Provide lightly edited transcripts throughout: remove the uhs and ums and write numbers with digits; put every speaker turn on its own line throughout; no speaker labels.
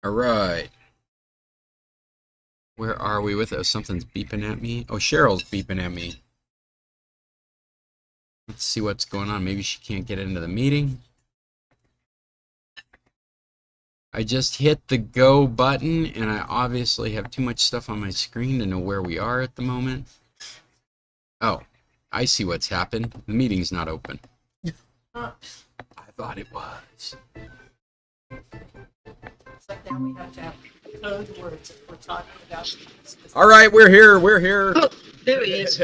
All right. Where are we with it? Oh, something's beeping at me. Oh, Cheryl's beeping at me. Let's see what's going on. Maybe she can't get into the meeting. I just hit the go button, and I obviously have too much stuff on my screen to know where we are at the moment. Oh, I see what's happened. The meeting's not open. I thought it was.
It's like now we have to have code words if we're talking about specific.
All right, we're here. We're here.
Oh, there he is.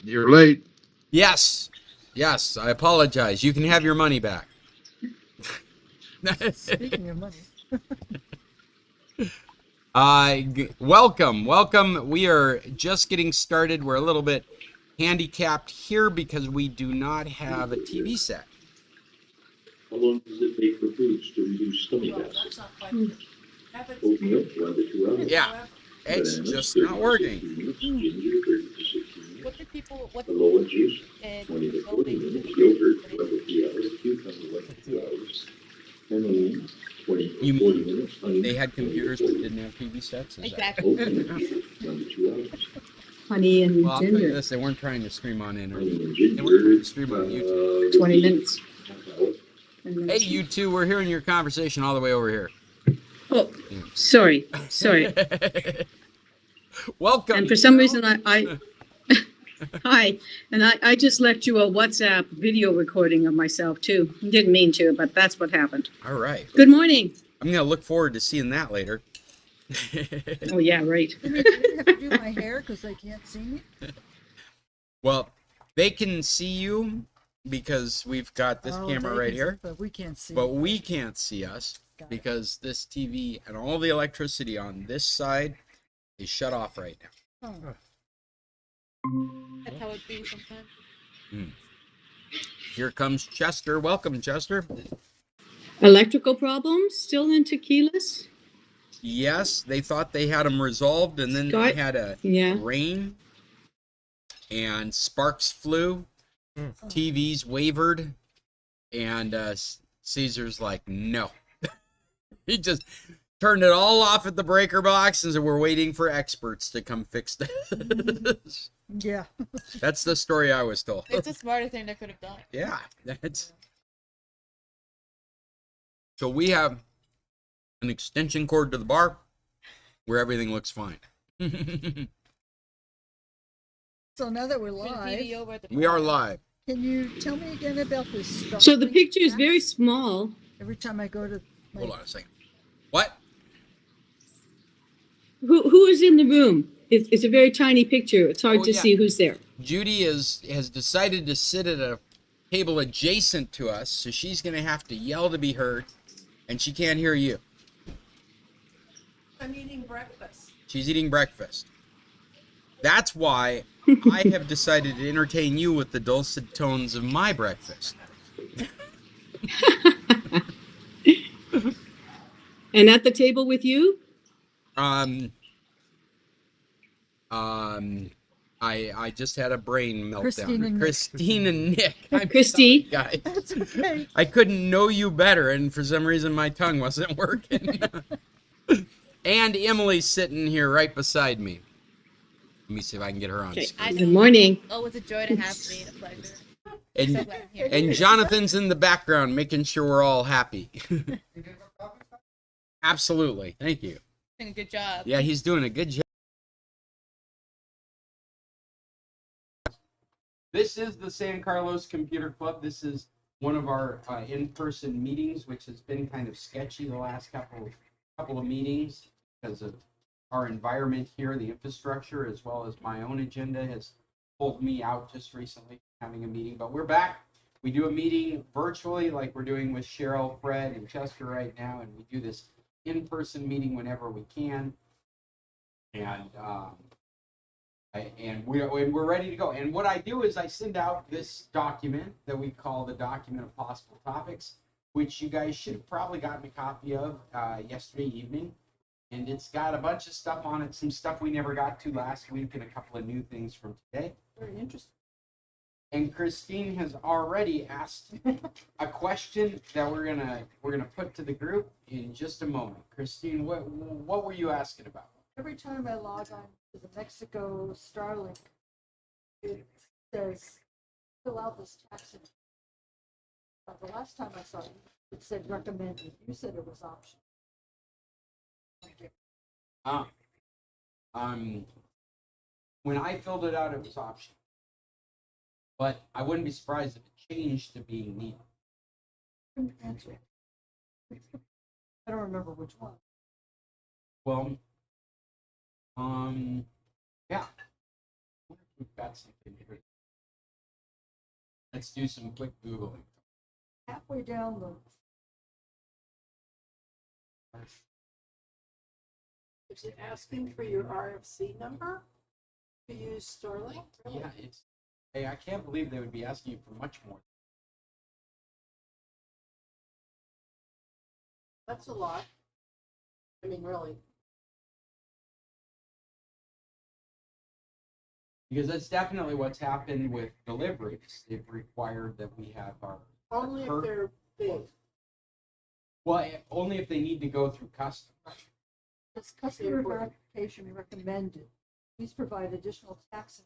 You're late.
Yes. Yes, I apologize. You can have your money back.
Speaking of money.
Welcome. We are just getting started. We're a little bit handicapped here because we do not have a TV set.
How long does it take for foods to reduce stomach
Well,
acid?
that's not quite good. Happens
Oatmeal, 1 to 2 hours.
Yeah, it's
Bananas,
just
30
not
to
working.
60 minutes. Ginger, 30 to 60 minutes.
What do people, what,
Aloe juice,
and
20 to
what
40
they
minutes.
do?
Yogurt, 1 to 3 hours. Cucumber, 1 to 2 hours. Honey, 20 to
You-
40 minutes. Honey,
They had computers but didn't have TV sets. Is that?
Exactly.
oatmeal, 1 to 2 hours.
Honey and
Well, I'll tell you
ginger,
this: they weren't trying to stream on
Honey
internet.
and
They weren't trying
ginger,
to stream on YouTube.
20 minutes.
half hour.
And then-
Hey, you two, we're hearing your conversation all the way over here.
Oh, sorry.
Welcome.
And for some reason, I hi, and I just left you a WhatsApp video recording of myself too. Didn't mean to, but that's what happened.
All right.
Good morning.
I'm gonna look forward to seeing that later.
Oh yeah, right.
Do they have to do my hair because they can't see me?
Well, they can see you because we've got this
Oh,
camera
they
right
can
here,
see, but we can't see.
but we can't see us
Got it.
because this TV and all the electricity on this side is shut off right now.
Oh.
That's how it be sometimes.
Here comes Chester. Welcome, Chester.
Electrical problems still in Tequilas?
Yes, they thought they had them resolved, and then they
Scott?
had a
Yeah.
rain, and sparks flew, TVs wavered, and Caesar's like, no. He just turned it all off at the breaker box and said, we're waiting for experts to come fix this.
Yeah.
That's the story I was told.
It's the smartest thing they could have done.
Yeah, that's... So we have an extension cord to the bar where everything looks fine.
So now that we're
Put a
live,
TV over at the
We are
bar.
live.
can you tell me again about this stuff?
So the picture is very small.
Every time I go to my,
Hold on a second. What?
Who is in the room? It's a very tiny picture. It's hard
Oh,
to
yeah.
see who's there.
Judy has decided to sit at a table adjacent to us, so she's going to have to yell to be heard, and she can't hear you.
I'm eating breakfast.
She's eating breakfast. That's why I have decided to entertain you with the dulcet tones of my breakfast.
And at the table with you?
I just had a brain meltdown.
Christine and Nick.
Christine and Nick. I'm
Christy.
sorry, guys.
That's okay.
I couldn't know you better, and for some reason my tongue wasn't working. And Emily's sitting here right beside me. Let me see if I can get her on
Okay.
screen.
I know.
Good morning.
Oh, it's a joy to have me. A pleasure. So
And,
glad I'm here.
and Jonathan's in the background making sure we're all happy. Absolutely. Thank you.
Doing a good job.
Yeah, he's doing a good job. This is the San Carlos Computer Club. This is one of our in-person meetings, which has been kind of sketchy the last couple of meetings because of our environment here, the infrastructure, as well as my own agenda has pulled me out just recently having a meeting. But we're back. We do a meeting virtually like we're doing with Cheryl, Fred, and Chester right now, and we do this in-person meeting whenever we can. And we're ready to go. And what I do is I send out this document that we call the document of possible topics, which you guys should have probably gotten a copy of yesterday evening. And it's got a bunch of stuff on it, some stuff we never got to last week, and a couple of new things from today.
Very interesting.
And Christine has already asked a question that we're gonna put to the group in just a moment. Christine, what were you asking about?
Every time I log on to the Mexico Starlink, it says, fill out this tax. The last time I saw it, it said recommended. You said it was optional.
When I filled it out, it was optional. But I wouldn't be surprised if it changed to being needed.
Couldn't answer it. I don't remember which one.
Well, yeah. I wonder if we've got something here. Let's do some quick Googling.
Halfway down the.
Is it asking for your RFC number to use Starlink? Really?
Yeah, hey, I can't believe they would be asking you for much more.
That's a lot. I mean, really.
Because that's definitely what's happened with deliveries. They've required that we have our,
Only if they're big.
well, only if they need to go through customs.
This customer verification recommended. Please provide additional tax.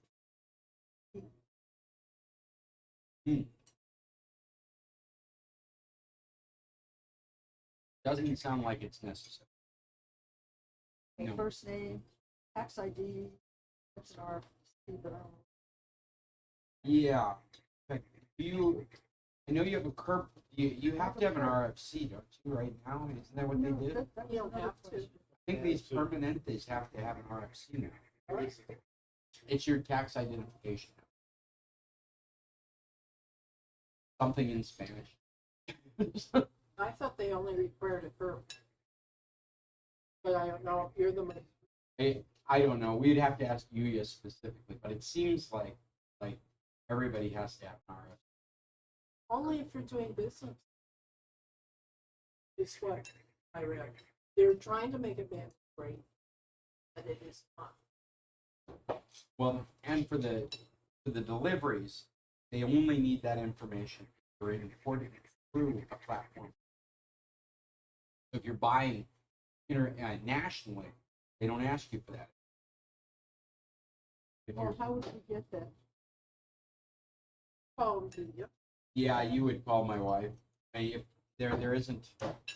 Doesn't sound like it's necessary. No.
First name, tax ID, that's an RFC, but I don't know.
Yeah. I know you have a CURP, you have to have an RFC, don't you, right now? Isn't that what they did?
That's
You don't
another
have to.
question.
I think these permanentes have to have an RFC now. It's your tax identification. Something in Spanish.
I thought they only required a curb. But I don't know if you're the one.
I don't know. We'd have to ask Yuya specifically, but it seems like everybody has to have an RFC.
Only if you're doing business. Is what I read. They're trying to make it mandatory, but it is not.
Well, and for the deliveries, they only need that information for importing it through a platform. So if you're buying nationally, they don't ask you for that. If
Well,
you're,
how would we get that?
Oh, do you?
yeah, you would call my wife. If there isn't,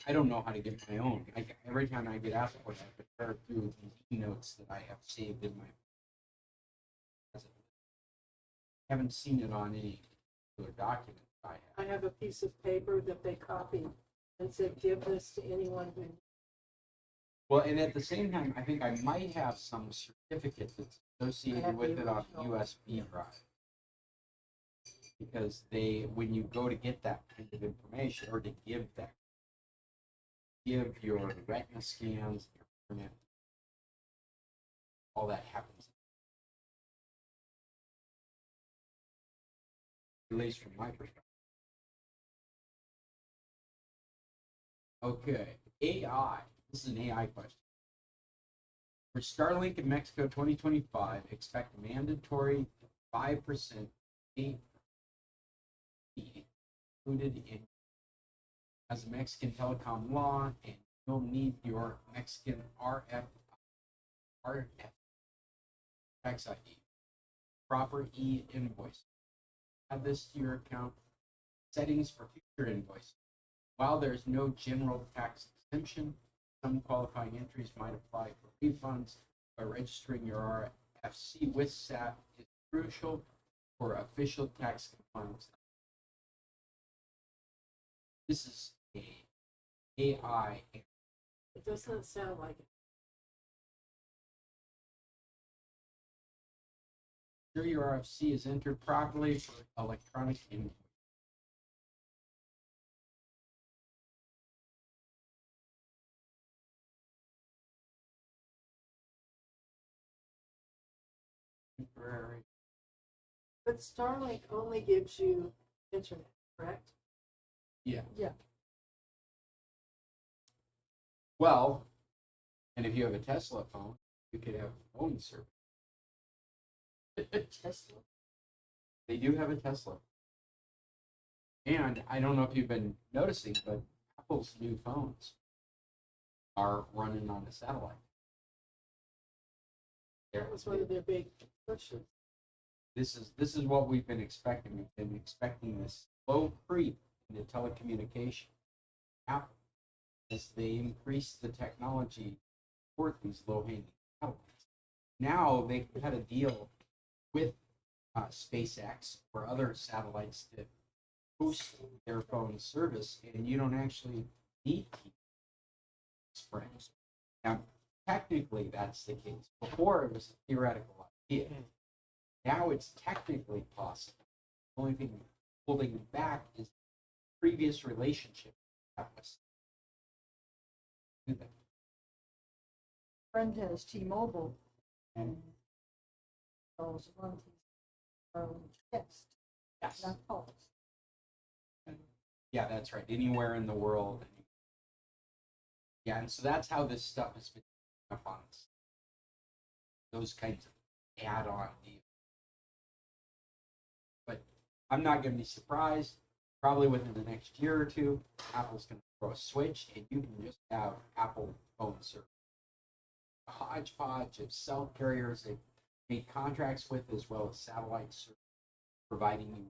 I don't know how to get my own. Every time I get asked for it, I prepare through these notes that I have saved in my. I haven't seen it on any other document I have.
I have a piece of paper that they copied and said, give this to anyone who.
Well, and at the same time, I think I might have some certificate that's associated with it on USB drive. Because when you go to get that kind of information, or to give your retina scans, your internet, all that happens. At least from my perspective. Okay, AI. This is an AI question. For Starlink in Mexico 2025, expect mandatory 5% fee included in as a Mexican telecom law, and you'll need your Mexican RF tax ID, proper e-invoice. Add this to your account. Settings for future invoices. While there's no general tax exemption, some qualifying entries might apply for refunds, but registering your RFC with SAT is crucial for official tax compliance. This is a AI.
It doesn't sound like it.
Sure your RFC is entered properly for electronic invoice. Temporary.
But Starlink only gives you internet, correct?
Yeah.
Yeah.
Well, and if you have a Tesla phone, you could have a phone service.
Tesla.
They do have a Tesla. And I don't know if you've been noticing, but Apple's new phones are running on a satellite.
That was one of their big pushes.
This is what we've been expecting. We've been expecting this slow creep in the telecommunication Apple as they increase the technology for these low-hanging satellites. Now they've had a deal with SpaceX or other satellites to host their phone service, and you don't actually need to spread. Now, technically, that's the case. Before, it was a theoretical idea. Now it's technically possible. The only thing holding it back is previous relationship. That was
Friend has T-Mobile and those ones text,
yes.
not calls.
Yeah, that's right. Anywhere in the world. Yeah, and so that's how this stuff has been up on us. Those kinds of add-on deals. But I'm not going to be surprised. Probably within the next year or two, Apple's going to throw a switch, and you can just have Apple phone service. A hodgepodge of cell carriers they've made contracts with, as well as satellite service, providing you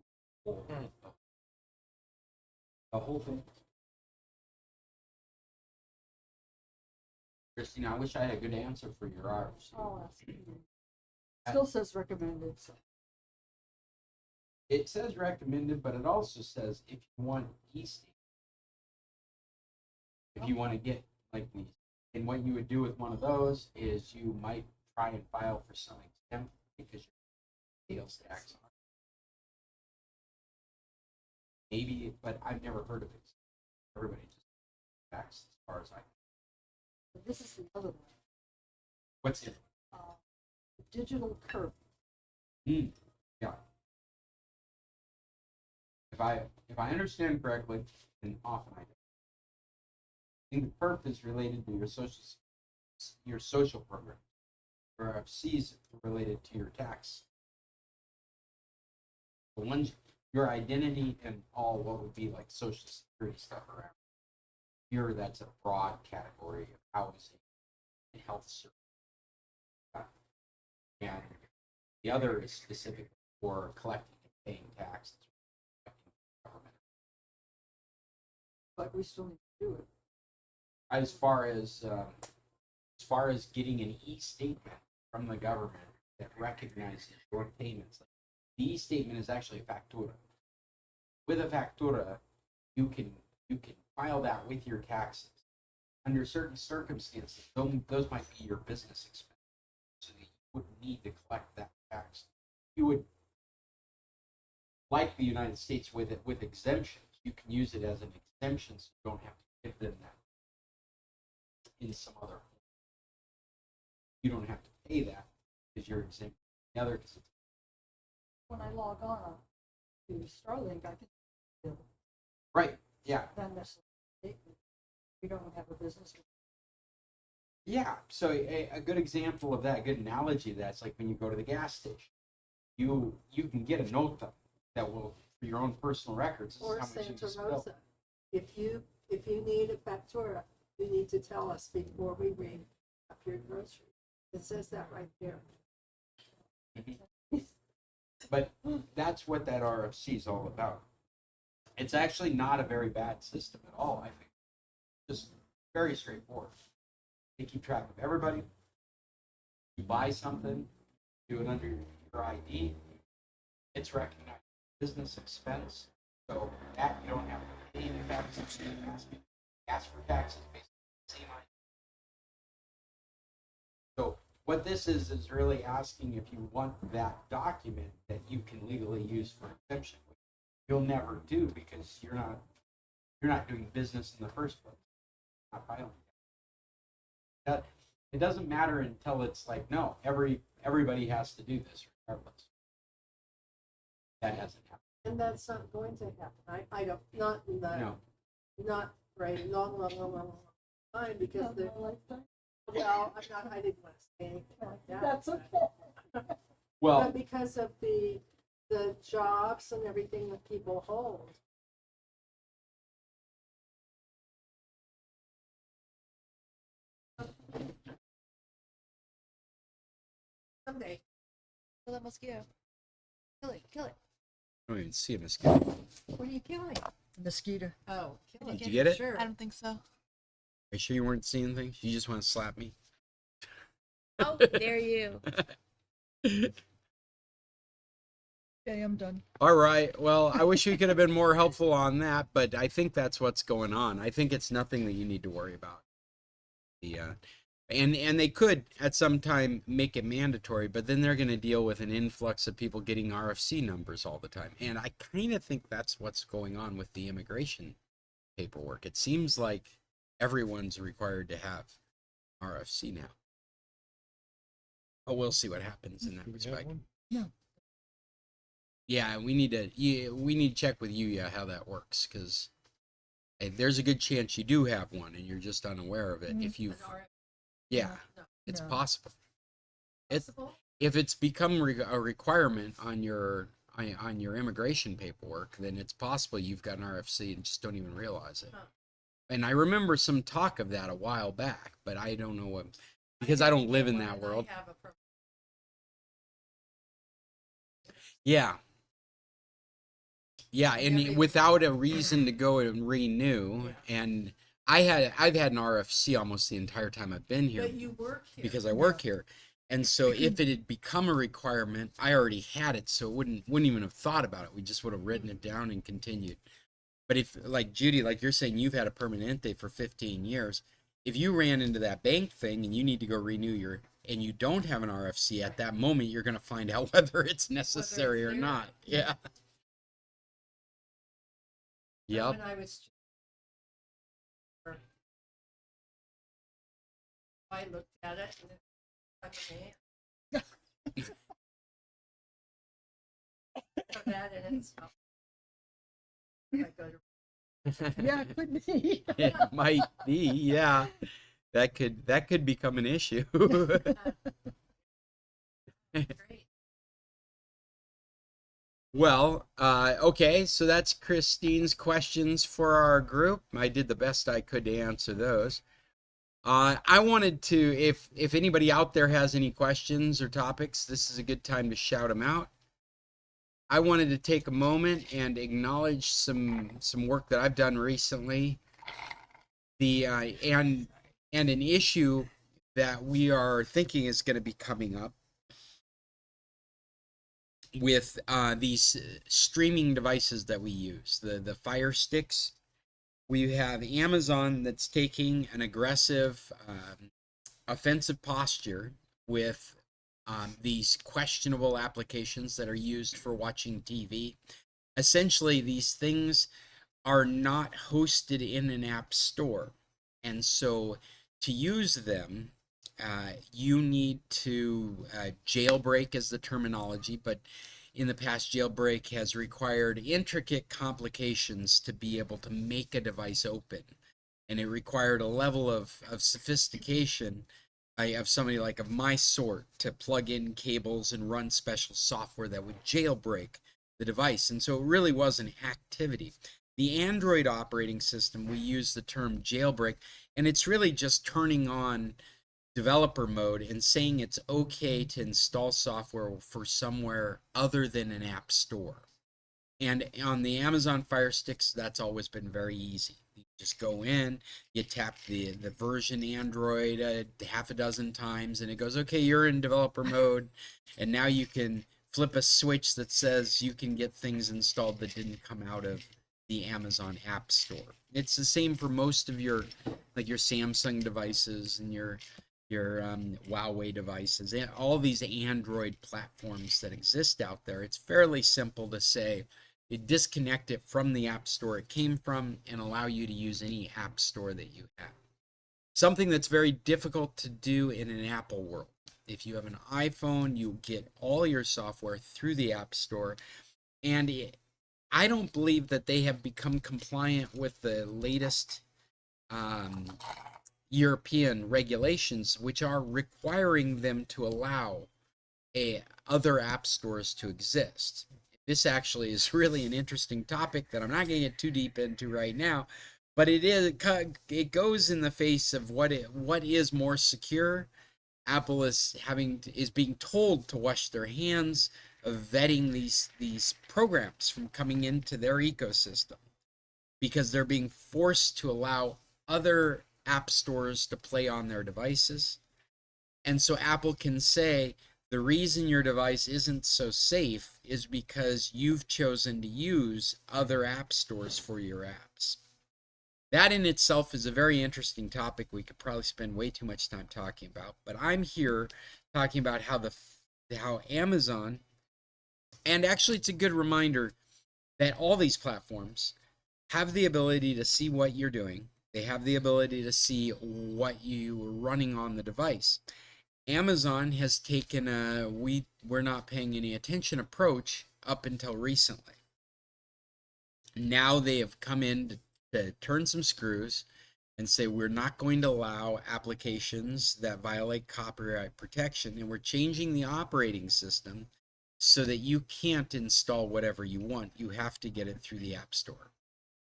the whole thing. Christina, I wish I had a good answer for your RFC.
I'll ask you. Still says recommended, so.
It says recommended, but it also says if you want e-state, if you want to get like these, and what you would do with one of those is you might try and file for some exempt because your sales tax on it. Maybe, but I've never heard of it. Everybody just tax as far as I know.
But this is the other one,
What's it?
the digital curve.
Yeah. If I understand correctly, and often I don't, I think the perp is related to your social program, or FCs related to your tax. The ones your identity and all what would be like social security stuff around. Here, that's a broad category of housing and health service. And the other is specific for collecting and paying taxes.
But we still need to do it.
As far as getting an e-statement from the government that recognizes your payments, the e-statement is actually a factura. With a factura, you can file that with your taxes. Under certain circumstances, those might be your business expense, so that you wouldn't need to collect that tax. You would, like the United States with exemptions, you can use it as an exemption, so you don't have to give them that in some other form. You don't have to pay that because you're exempt. The other, because it's
When I log on to Starlink, I can do
right. Yeah.
then this statement. We don't have a business.
Yeah. So a good example of that, a good analogy of that's like when you go to the gas station. You can get a note that will, for your own personal records, this
Or
is how much you
Santa
just spent.
Rosa. If you need a factura, you need to tell us before we ring up your grocery. It says that right there.
But that's what that RFC is all about. It's actually not a very bad system at all, I think. Just very straightforward. They keep track of everybody. You buy something, do it under your ID. It's recognized business expense. So that you don't have to pay the taxes. You ask for taxes based on the same ID. So what this is really asking if you want that document that you can legally use for exemption, which you'll never do because you're not doing business in the first place. Not filing. That it doesn't matter until it's like, no, everybody has to do this regardless. That hasn't happened.
And that's not going to happen. I don't, not in the,
No.
not right, long time, because the, well, I'm not hiding what I'm saying.
That's okay.
Well,
But because of the the jobs and everything that people hold. Someday.
Kill that mosquito. Kill it. Kill it.
I don't even see a mosquito.
What are you killing?
Mosquito.
Oh, kill it.
Did you get it?
Sure.
I don't think so.
Are you sure you weren't seeing things? You just want to slap me?
How dare you?
Okay, I'm done.
All right. Well, I wish we could have been more helpful on that, but I think that's what's going on. I think it's nothing that you need to worry about. And they could at some time make it mandatory, but then they're going to deal with an influx of people getting RFC numbers all the time. And I kind of think that's what's going on with the immigration paperwork. It seems like everyone's required to have RFC now. But we'll see what happens in that respect.
No.
Yeah, we need to check with you how that works, because there's a good chance you do have one and you're just unaware of it. If you've it's
No.
possible. If it's become a requirement on your immigration paperwork, then it's possible you've got an RFC and just don't even realize it. And I remember some talk of that a while back, but I don't know what, because I don't live in that world. Yeah. Yeah, and without a reason to go and renew, and I've had an RFC almost the entire time I've been here.
But you work here.
Because I work here. And so if it had become a requirement, I already had it, so it wouldn't even have thought about it. We just would have written it down and continued. But if, like Judy, like you're saying, you've had a permanente for 15 years, if you ran into that bank thing and you need to go renew and you don't have an RFC at that moment, you're going to find out whether it's necessary or not. Yeah. Yep.
When I was, I looked at it and it was so that in itself. I go to
Yeah, it could be.
It might be, yeah. That could become an issue.
great.
Well, okay, so that's Christine's questions for our group. I did the best I could to answer those. I wanted to, if anybody out there has any questions or topics, this is a good time to shout them out. I wanted to take a moment and acknowledge some work that I've done recently. And an issue that we are thinking is going to be coming up with these streaming devices that we use, the Fire Sticks. We have Amazon that's taking an aggressive, offensive posture with these questionable applications that are used for watching TV. Essentially, these things are not hosted in an app store. And so to use them, you need to jailbreak is the terminology, but in the past, jailbreak has required intricate complications to be able to make a device open. And it required a level of sophistication of somebody like of my sort to plug in cables and run special software that would jailbreak the device. And so it really was an activity. The Android operating system, we use the term jailbreak, and it's really just turning on developer mode and saying it's okay to install software for somewhere other than an app store. And on the Amazon Fire Sticks, that's always been very easy. You just go in, you tap the version Android half a dozen times, and it goes, okay, you're in developer mode, and now you can flip a switch that says you can get things installed that didn't come out of the Amazon App Store. It's the same for most of your Samsung devices and your Huawei devices, and all these Android platforms that exist out there. It's fairly simple to say, you disconnect it from the app store it came from and allow you to use any app store that you have. Something that's very difficult to do in an Apple world. If you have an iPhone, you get all your software through the app store, and I don't believe that they have become compliant with the latest European regulations, which are requiring them to allow other app stores to exist. this actually is really an interesting topic that I'm not going to get too deep into right now, but it goes in the face of what is more secure. Apple is being told to wash their hands of vetting these programs from coming into their ecosystem, because they're being forced to allow other app stores to play on their devices. And so Apple can say, the reason your device isn't so safe is because you've chosen to use other app stores for your apps. That in itself is a very interesting topic we could probably spend way too much time talking about. But I'm here talking about how Amazon, and actually it's a good reminder that all these platforms have the ability to see what you're doing. They have the ability to see what you are running on the device. Amazon has taken a we're not paying any attention approach up until recently. Now they have come in to turn some screws and say we're not going to allow applications that violate copyright protection, and we're changing the operating system so that you can't install whatever you want. You have to get it through the App Store.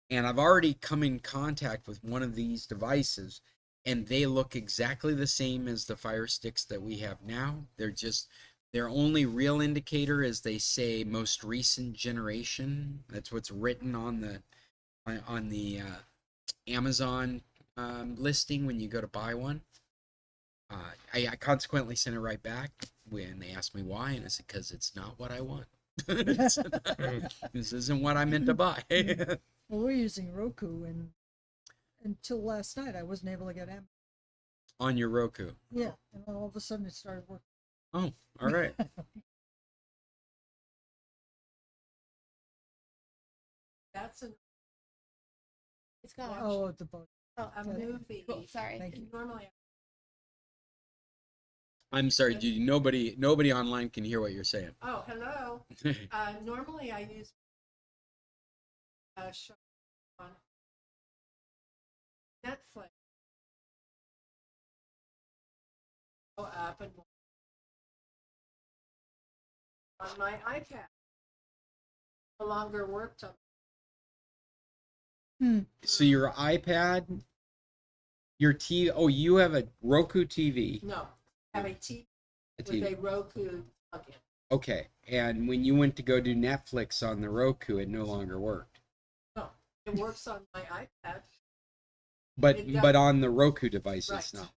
And I've already come in contact with one of these devices, and they look exactly the same as the Fire Sticks that we have now. Their only real indicator is they say most recent generation. That's what's written on the Amazon listing when you go to buy one. I consequently sent it right back when they asked me why, and I said, because it's not what I want. This isn't what I meant to buy.
Well, we're using Roku, and until last night, I wasn't able to get Amazon.
On your Roku.
Yeah, and all of a sudden it started working.
Oh, all right.
That's
It's gone.
Oh, the boat.
Oh,
a movie.
cool. Sorry.
Thank you.
Normally,
I'm sorry, Judy. Nobody online can hear what you're saying.
oh, hello. Normally I use a show on Netflix. App and on my iPad. No longer worked on.
So your iPad, your TV. Oh, you have a Roku TV.
No, I have a TV
A
with
TV.
a Roku plug-in.
Okay, and when you went to go do Netflix on the Roku, it no longer worked.
No, it works on my iPad.
But
It does.
but on the Roku device,
Right.
it's not.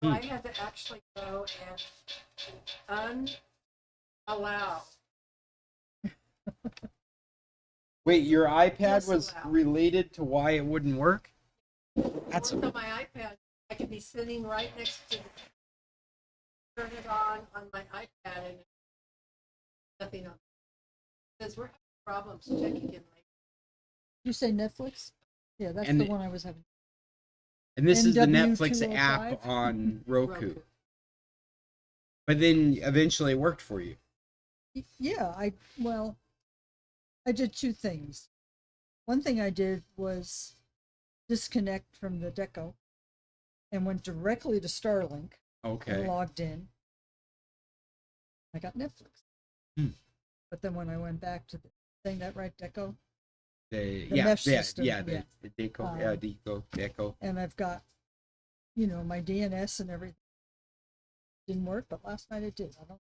So I had to actually go and unallow.
Wait, your iPad was
Disallow.
related to why it wouldn't work?
That's on my iPad. I could be sitting right next to turn it on my iPad and nothing on. Because we're having problems checking in late.
You say Netflix? Yeah, that's
And
the
the-
one I was having.
And this is the Netflix
NW205?
app on Roku.
Roku.
But then eventually it worked for you.
Yeah, I did two things. One thing I did was disconnect from the Deco and went directly to Starlink and
Okay.
logged in. I got Netflix. But then when I went back to saying that right, Deco,
The
mesh system,
the Deco, Deco.
and I've got, my DNS and everything. Didn't work, but last night it did. I don't.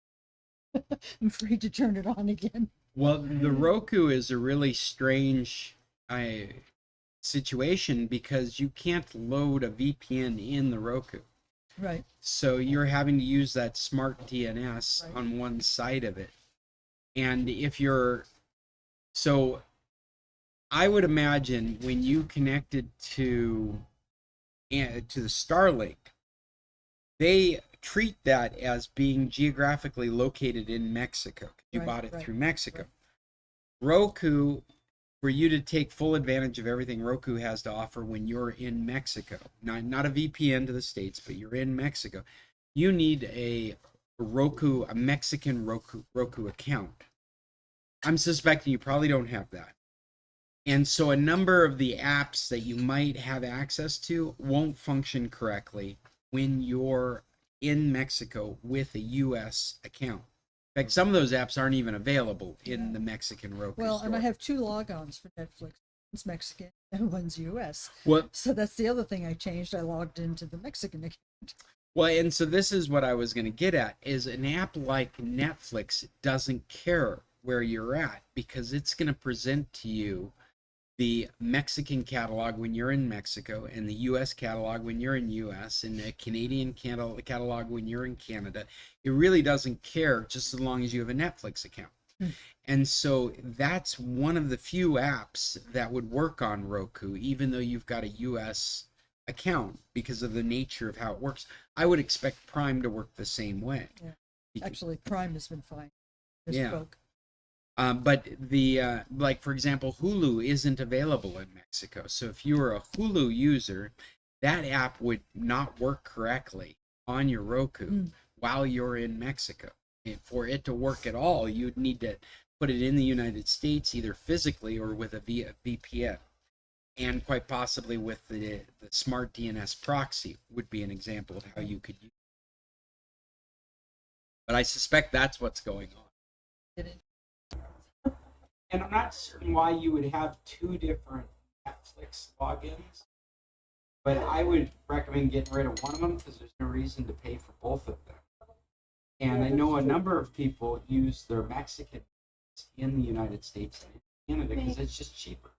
I'm afraid to turn it on again.
Well, the Roku is a really strange situation because you can't load a VPN in the Roku.
Right.
So you're having to use that smart DNS
Right.
on one side of it. And I would imagine when you connected to the Starlink, they treat that as being geographically located in Mexico. You
Right,
bought it
right,
through Mexico.
right.
Roku, for you to take full advantage of everything Roku has to offer when you're in Mexico, not a VPN to the States, but you're in Mexico, you need a Mexican Roku account. I'm suspecting you probably don't have that. And so a number of the apps that you might have access to won't function correctly when you're in Mexico with a US account. fact, some of those apps aren't even available in the Mexican Roku
Well,
store.
and I have 2 logons for Netflix. One's Mexican and one's US.
Well,
So that's the other thing I changed. I logged into the Mexican account.
well, and so this is what I was going to get at, is an app like Netflix doesn't care where you're at, because it's going to present to you the Mexican catalog when you're in Mexico, and the US catalog when you're in US, and the Canadian catalog when you're in Canada. It really doesn't care, just as long as you have a Netflix account. And so that's one of the few apps that would work on Roku, even though you've got a US account, because of the nature of how it works. I would expect Prime to work the same way.
Yeah. Actually, Prime has been fine.
Yeah.
Misspoke.
But the like, for example, Hulu isn't available in Mexico. So if you were a Hulu user, that app would not work correctly on your Roku while you're in Mexico. And for it to work at all, you'd need to put it in the United States, either physically or with a VPN. And quite possibly with the smart DNS proxy would be an example of how you could use it. But I suspect that's what's going on. And I'm not certain why you would have 2 different Netflix logins, but I would recommend getting rid of one of them, because there's no reason to pay for both of them. And I know a number of people use their Mexican in the United States and Canada because it's just cheaper.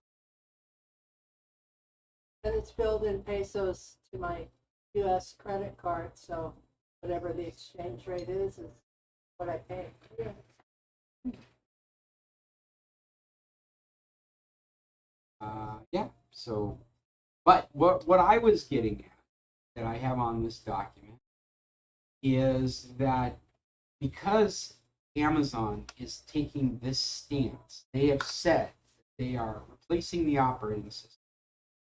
And it's billed in pesos to my US credit card, so whatever the exchange rate is what I pay.
Yeah, so, but what I was getting at, that I have on this document, is that because Amazon is taking this stance, they have said that they are replacing the operating system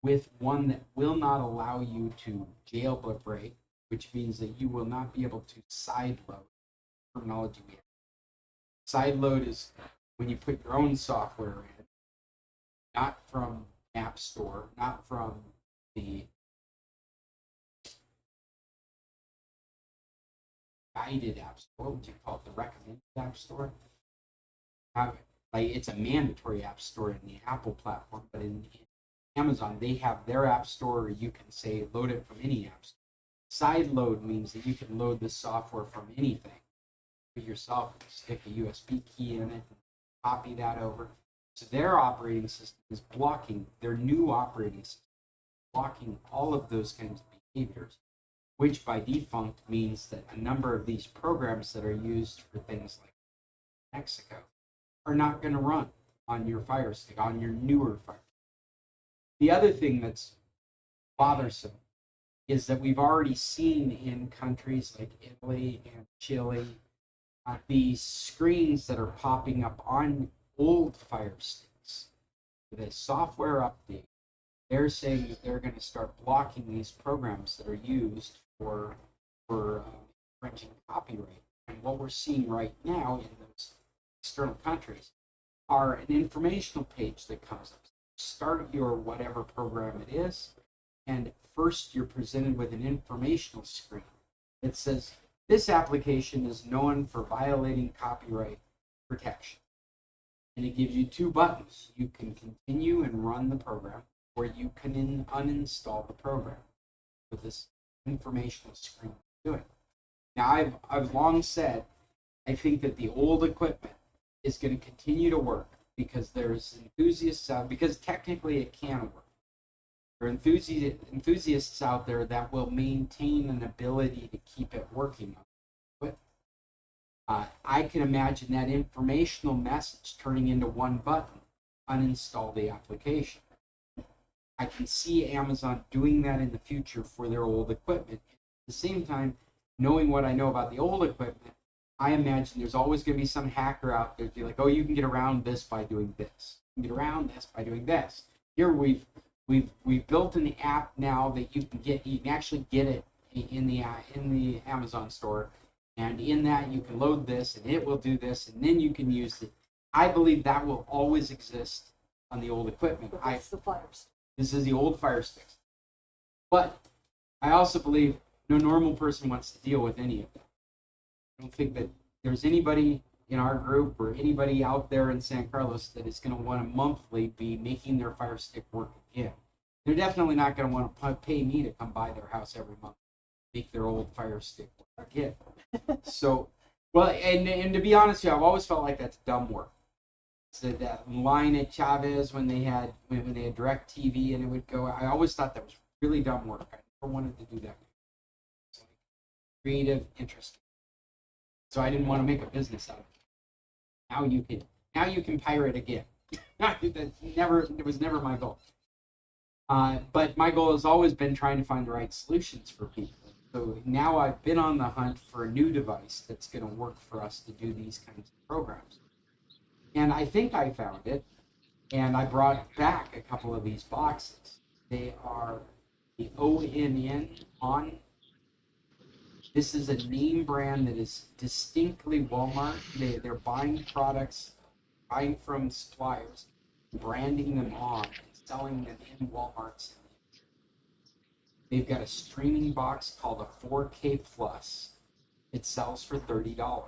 with one that will not allow you to jailbreak, which means that you will not be able to sideload. Terminology we have. Sideload is when you put your own software in, not from App Store, not from the guided App Store. What would you call it? The recommended App Store. Like, it's a mandatory App Store in the Apple platform, but in Amazon, they have their App Store, or you can say load it from any App Store. Side load means that you can load the software from anything. Put yourself, stick a USB key in it, copy that over. So their operating system is blocking, their new operating system, blocking all of those kinds of behaviors, which by default means that a number of these programs that are used for things like Mexico are not going to run on your Fire Stick, on your newer Fire Stick. The other thing that's bothersome is that we've already seen in countries like Italy and Chile these screens that are popping up on old Fire Sticks. With a software update, they're saying that they're going to start blocking these programs that are used for infringing copyright. And what we're seeing right now in those external countries are an informational page that comes up. Start your whatever program it is, and first you're presented with an informational screen that says, this application is known for violating copyright protection. And it gives you 2 buttons. You can continue and run the program, or you can uninstall the program with this informational screen doing. Now, I've long said, I think that the old equipment is going to continue to work, because there's enthusiasts out, because technically it can work. There are enthusiasts out there that will maintain an ability to keep it working. I can imagine that informational message turning into one button, uninstall the application. I can see Amazon doing that in the future for their old equipment. At the same time, knowing what I know about the old equipment, I imagine there's always going to be some hacker out there to be like, oh, you can get around this by doing this. You can get around this by doing this. Here we've built an app now that you can actually get it in the Amazon store, and in that you can load this and it will do this, and then you can use it. I believe that will always exist on the old equipment.
But that's the Fire Stick.
This is the old Fire Sticks. But I also believe no normal person wants to deal with any of that. I don't think that there's anybody in our group or anybody out there in San Carlos that is going to want to monthly be making their Fire Stick work again. They're definitely not going to want to pay me to come by their house every month, make their old Fire Stick work again. So, well, and to be honest with you, I've always felt like that's dumb work. So that line at Chavez when they had direct TV and it would go, I always thought that was really dumb work. I never wanted to do that. It's like creative, interesting. So I didn't want to make a business out of it. Now you can pirate again. It was never my goal. But my goal has always been trying to find the right solutions for people. So now I've been on the hunt for a new device that's going to work for us to do these kinds of programs. And I think I found it, and I brought back a couple of these boxes. They are the ONN on. This is a name brand that is distinctly Walmart. They're buying products, buying from suppliers, branding them on, and selling them in Walmarts. They've got a streaming box called a 4K Plus. It sells for $30.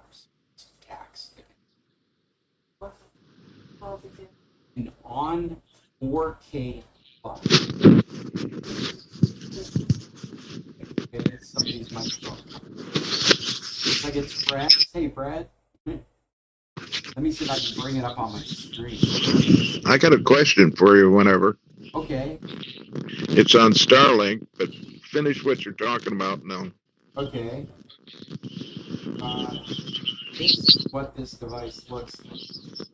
Tax. An on 4K Plus. Okay, somebody's microphone. Looks like it's Brad. Hey, Brad. Let me see if I can bring it up on my screen.
I got a question for you whenever.
Okay.
It's on Starlink, but finish what you're talking about now.
Okay. This is what this device looks like.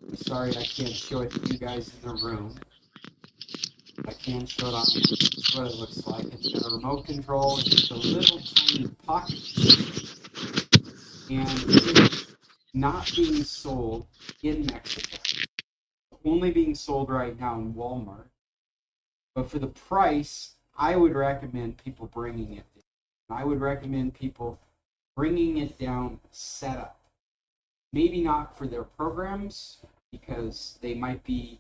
I'm sorry I can't show it to you guys in the room. I can show it on here. This is what it looks like. It's got a remote control. It's a little tiny puck. And it's not being sold in Mexico. Only being sold right now in Walmart. But for the price, I would recommend people bringing it down. I would recommend people bringing it down set up. Maybe not for their programs, because they might be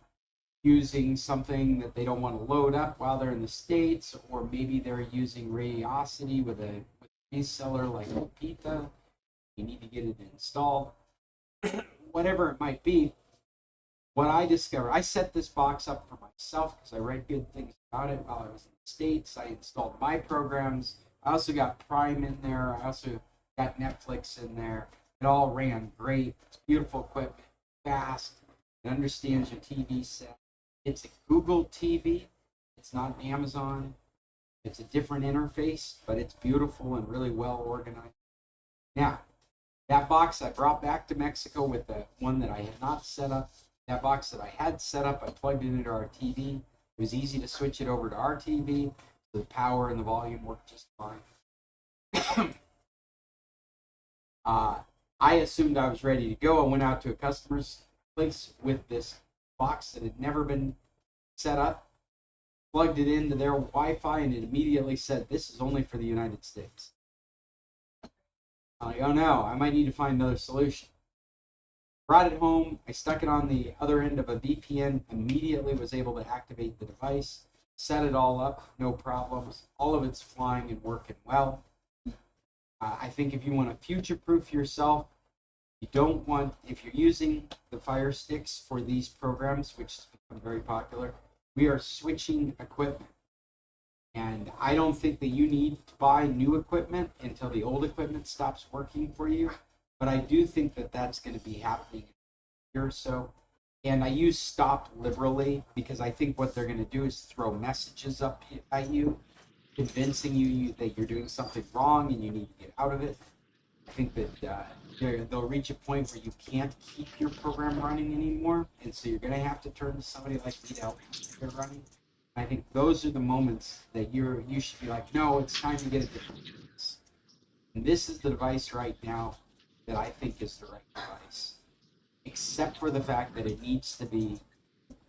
using something that they don't want to load up while they're in the States, or maybe they're using Radiosity with a reseller like Opita. You need to get it installed. Whatever it might be, what I discovered, I set this box up for myself because I read good things about it while I was in the States. I installed my programs. I also got Prime in there. I also got Netflix in there. It all ran great. It's beautiful equipment, fast. It understands your TV set. It's a Google TV. It's not Amazon. It's a different interface, but it's beautiful and really well organized. Now, that box I brought back to Mexico with the one that I had not set up. That box that I had set up, I plugged it into our TV. It was easy to switch it over to our TV. The power and the volume worked just fine. I assumed I was ready to go. I went out to a customer's place with this box that had never been set up, plugged it into their Wi-Fi, and it immediately said, "This is only for the United States." I'm like, oh no, I might need to find another solution. Brought it home, I stuck it on the other end of a VPN, immediately was able to activate the device, set it all up, no problems. All of it's flying and working well. I think if you want to future-proof yourself, you don't want, if you're using the Fire Sticks for these programs, which has become very popular, we are switching equipment. And I don't think that you need to buy new equipment until the old equipment stops working for you. But I do think that that's going to be happening in a year or so. And I use stop liberally because I think what they're going to do is throw messages up at you, convincing you that you're doing something wrong and you need to get out of it. I think that they'll reach a point where you can't keep your program running anymore. And so you're going to have to turn to somebody like me to help you keep it running. I think those are the moments that you should be like, no, it's time to get a different device. And this is the device right now that I think is the right device. Except for the fact that it needs to think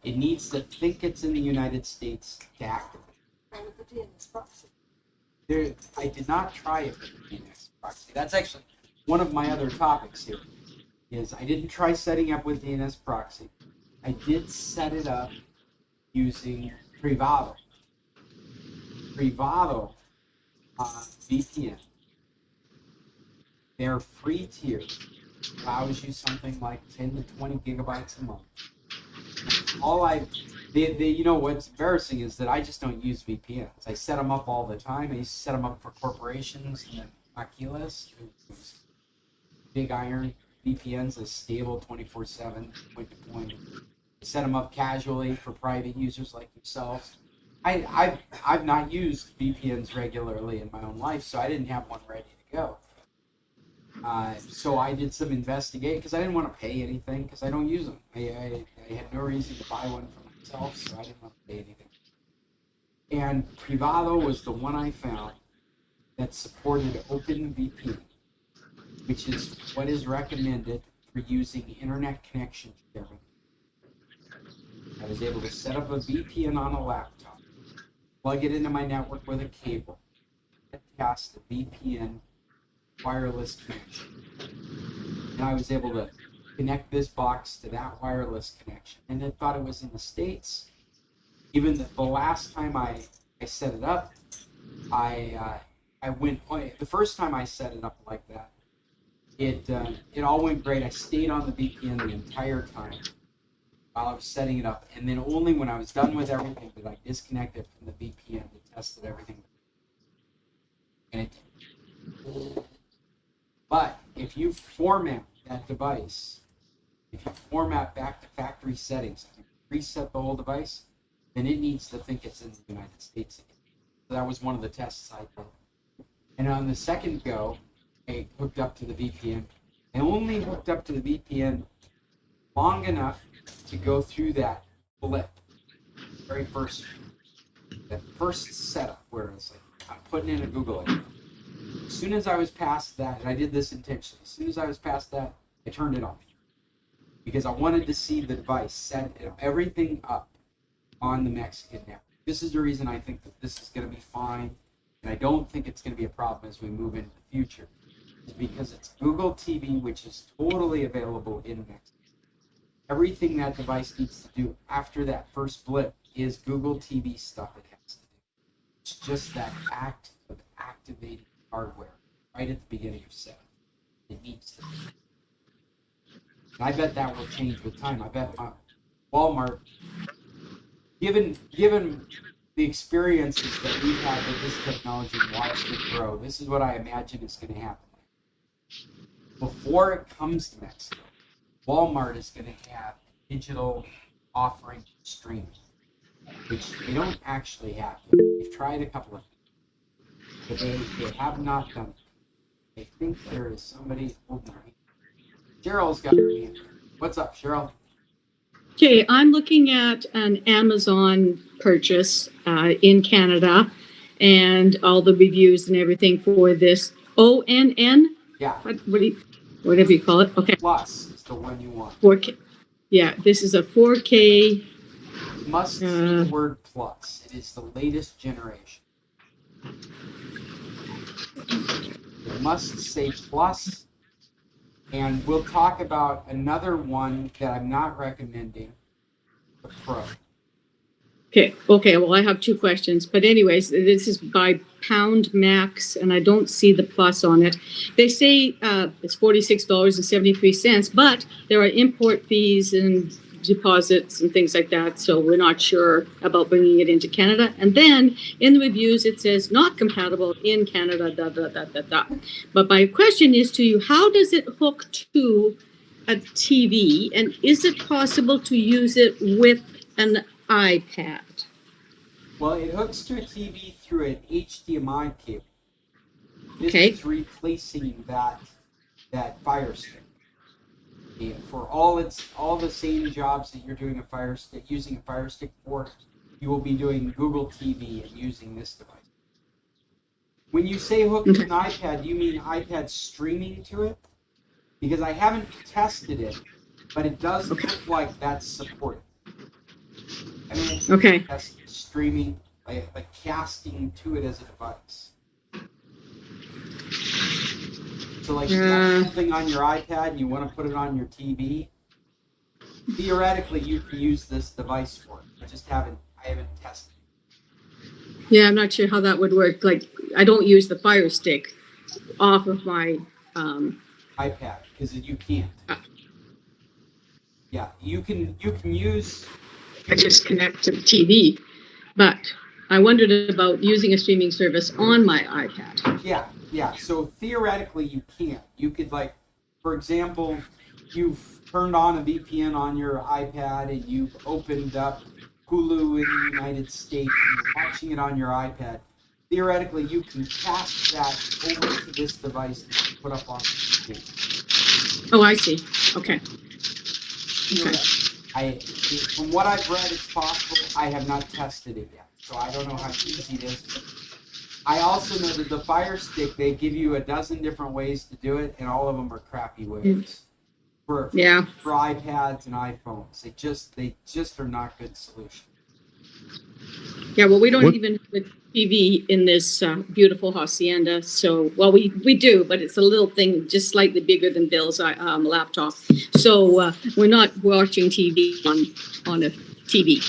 it's in the United States to activate. I did not try it with the DNS proxy. That's actually one of my other topics here. Is I didn't try setting up with DNS proxy. I did set it up using Privado. Privado VPN. Their free tier allows you something like 10 to 20 gigabytes a month. You know what's embarrassing is that I just don't use VPNs. I set them up all the time. I used to set them up for corporations and Tequilas, big iron VPNs, is stable 24/7, point to point. I set them up casually for private users like yourselves. I've not used VPNs regularly in my own life, so I didn't have one ready to go. So I did some investigating because I didn't want to pay anything because I don't use them. I had no reason to buy one for myself, so I didn't want to pay anything. And Privado was the one I found that supported OpenVPN, which is what is recommended for using internet connection sharing. I was able to set up a VPN on a laptop, plug it into my network with a cable, and cast the VPN wireless connection. And I was able to connect this box to that wireless connection. And I thought it was in the States. Even the last time I set it up, I went, the first time I set it up like that, it all went great. I stayed on the VPN the entire time while I was setting it up. And then only when I was done with everything did I disconnect it from the VPN to test that everything. And it did. But if you format that device, if you format back to factory settings, and reset the whole device, then it needs to think it's in the United States again. So that was one of the tests I did. And on the second go, I hooked up to the VPN. I only hooked up to the VPN long enough to go through that blip, very first, that first setup where it's like, I'm putting in a Google ID. As soon as I was past that, and I did this intentionally, as soon as I was past that, I turned it off. Because I wanted to see the device set everything up on the Mexican network. This is the reason I think that this is going to be fine, and I don't think it's going to be a problem as we move into the future. It's because it's Google TV, which is totally available in Mexico. Everything that device needs to do after that first blip is Google TV stuff it has to do. It's just that act of activating hardware right at the beginning of setup. It needs to. And I bet that will change with time. I bet Walmart, given the experiences that we've had with this technology and watched it grow, this is what I imagine is going to happen. Before it comes to Mexico, Walmart is going to have a digital offering streaming, which they don't actually have. They've tried a couple of things, but they have not done it. I think there is somebody holding their hand. Cheryl's got her hand. What's up, Cheryl?
Okay, I'm looking at an Amazon purchase in Canada and all the reviews and everything for this ONN.
Yeah.
Whatever you call it. Okay.
Plus is the one you want.
4K. Yeah, this is a 4K.
You must see the word plus. It is the latest generation. It must say plus. And we'll talk about another one that I'm not recommending, the Pro.
Okay. Well, I have two questions. But anyways, this is by Pound Max, and I don't see the plus on it. They say it's $46.73, but there are import fees and deposits and things like that, so we're not sure about bringing it into Canada. And then in the reviews, it says not compatible in Canada, But my question is to you, how does it hook to a TV, and is it possible to use it with an iPad?
Well, it hooks to a TV through an HDMI cable. This
Okay.
is replacing that Fire Stick. And for all the same jobs that you're doing using a Fire Stick for, you will be doing Google TV and using this device. When you say hook to an iPad, do you mean iPad streaming to it? Because I haven't tested it, but it does look like that's supported. I mean, that's streaming, like casting to it as a device. So like you have something on your iPad and you want to put it on your TV, theoretically you can use this device for it. I haven't tested it.
Yeah, I'm not sure how that would work. Like, I don't use the Fire Stick off of my
iPad. is that you can't. Yeah, you can use.
I just connect to the TV, but I wondered about using a streaming service on my iPad.
Yeah. So theoretically, you can't. You could, like, for example, you've turned on a VPN on your iPad and you've opened up Hulu in the United States and you're watching it on your iPad. Theoretically, you can cast that over to this device that you put up on the screen.
Oh, I see. Okay.
From what I've read, it's possible. I have not tested it yet, so I don't know how easy it is. I also know that the Fire Stick, they give you a dozen different ways to do it, and all of them are crappy ways for iPads and iPhones. They just are not good solutions.
Yeah, well, we don't even have a TV in this beautiful hacienda. So, well, we do, but it's a little thing just slightly bigger than Bill's laptop. So we're not watching TV on a TV.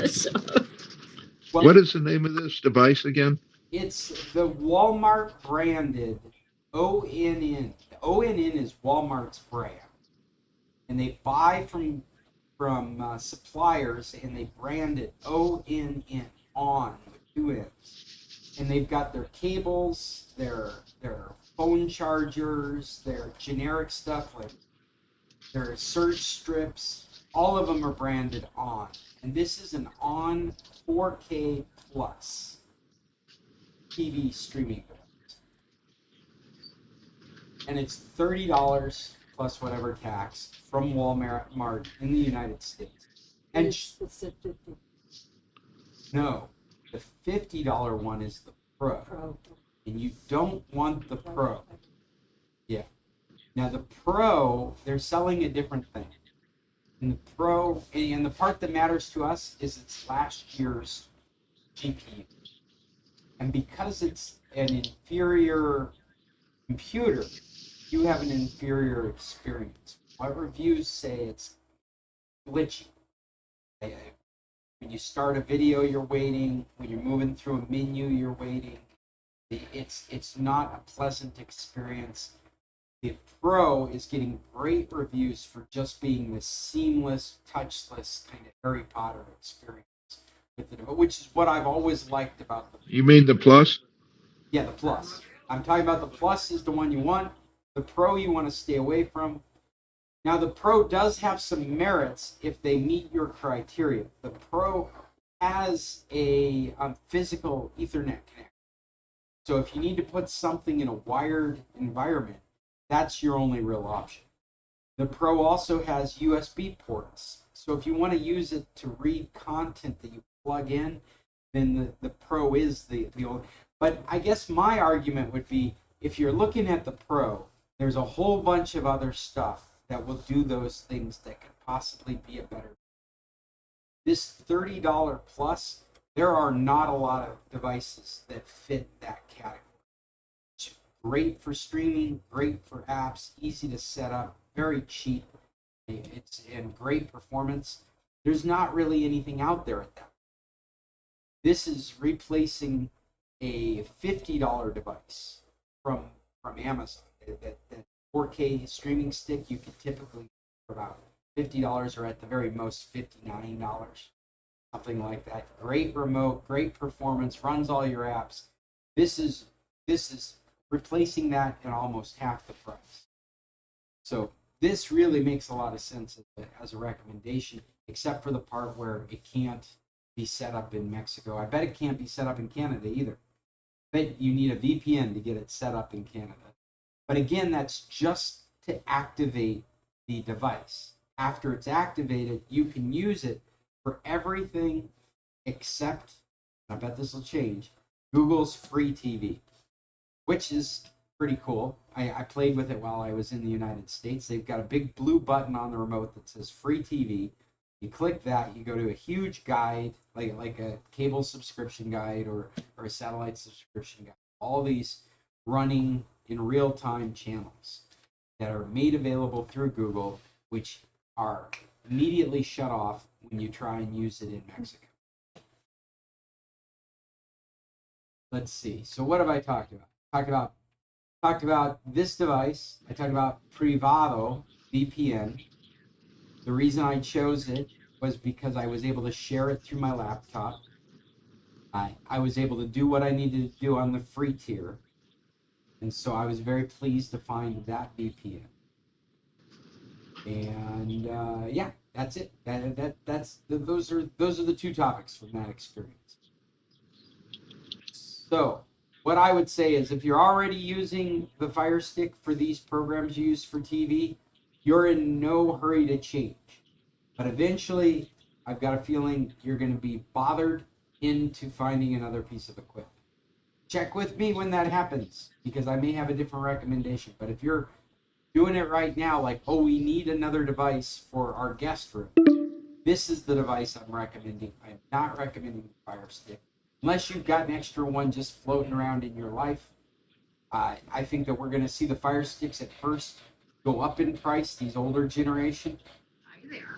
So.
Well, what is the name of this device again?
It's the Walmart branded ONN. ONN is Walmart's brand, and they buy from suppliers, and they brand it ONN, on, with 2 N's. And they've got their cables, their phone chargers, their generic stuff, like their surge strips. All of them are branded on, and this is an on 4K plus TV streaming device, and it's $30 plus whatever tax from Walmart in the United States. And no, the $50 one is the Pro, and you don't want the Pro. Yeah. Now the Pro, they're selling a different thing. And the Pro, and the part that matters to us is it's last year's GPU. And because it's an inferior computer, you have an inferior experience. What reviews say it's glitchy. When you start a video, you're waiting. When you're moving through a menu, you're waiting. It's not a pleasant experience. The Pro is getting great reviews for just being this seamless, touchless kind of Harry Potter experience with it, which is what I've always liked about the.
You mean the Plus?
Yeah, the Plus. I'm talking about the Plus is the one you want. The Pro you want to stay away from. Now, the Pro does have some merits if they meet your criteria. The Pro has a physical Ethernet connection. So if you need to put something in a wired environment, that's your only real option. The Pro also has USB ports. So if you want to use it to read content that you plug in, then the Pro is the only. But I guess my argument would be, if you're looking at the Pro, there's a whole bunch of other stuff that will do those things that could possibly be a better. This $30 plus, there are not a lot of devices that fit that category. It's great for streaming, great for apps, easy to set up, very cheap. It's in great performance. There's not really anything out there at that. This is replacing a $50 device from Amazon. That 4K streaming stick you could typically for about $50, or at the very most $59, something like that. Great remote, great performance, runs all your apps. This is replacing that at almost half the price. So this really makes a lot of sense as a recommendation, except for the part where it can't be set up in Mexico. I bet it can't be set up in Canada either. I bet you need a VPN to get it set up in Canada. But again, that's just to activate the device. After it's activated, you can use it for everything except, I bet this will change, Google's free TV, which is pretty cool. I played with it while I was in the United States. They've got a big blue button on the remote that says free TV. You click that, you go to a huge guide, like a cable subscription guide or a satellite subscription guide. All these running in real-time channels that are made available through Google, which are immediately shut off when you try and use it in Mexico. Let's see. So what have I talked about? Talked about talked about this device. I talked about Privado VPN. The reason I chose it was because I was able to share it through my laptop. I was able to do what I needed to do on the free tier. And so I was very pleased to find that VPN. And yeah, that's it. Those are the two topics from that experience. So what I would say is if you're already using the Fire Stick for these programs you use for TV, you're in no hurry to change. But eventually, I've got a feeling you're going to be bothered into finding another piece of equipment. Check with me when that happens, because I may have a different recommendation. But if you're doing it right now, like, oh, we need another device for our guest room, this is the device I'm recommending. I'm not recommending the Fire Stick. Unless you've got an extra one just floating around in your life, I think that we're going to see the Fire Sticks at first go up in price, these older generation.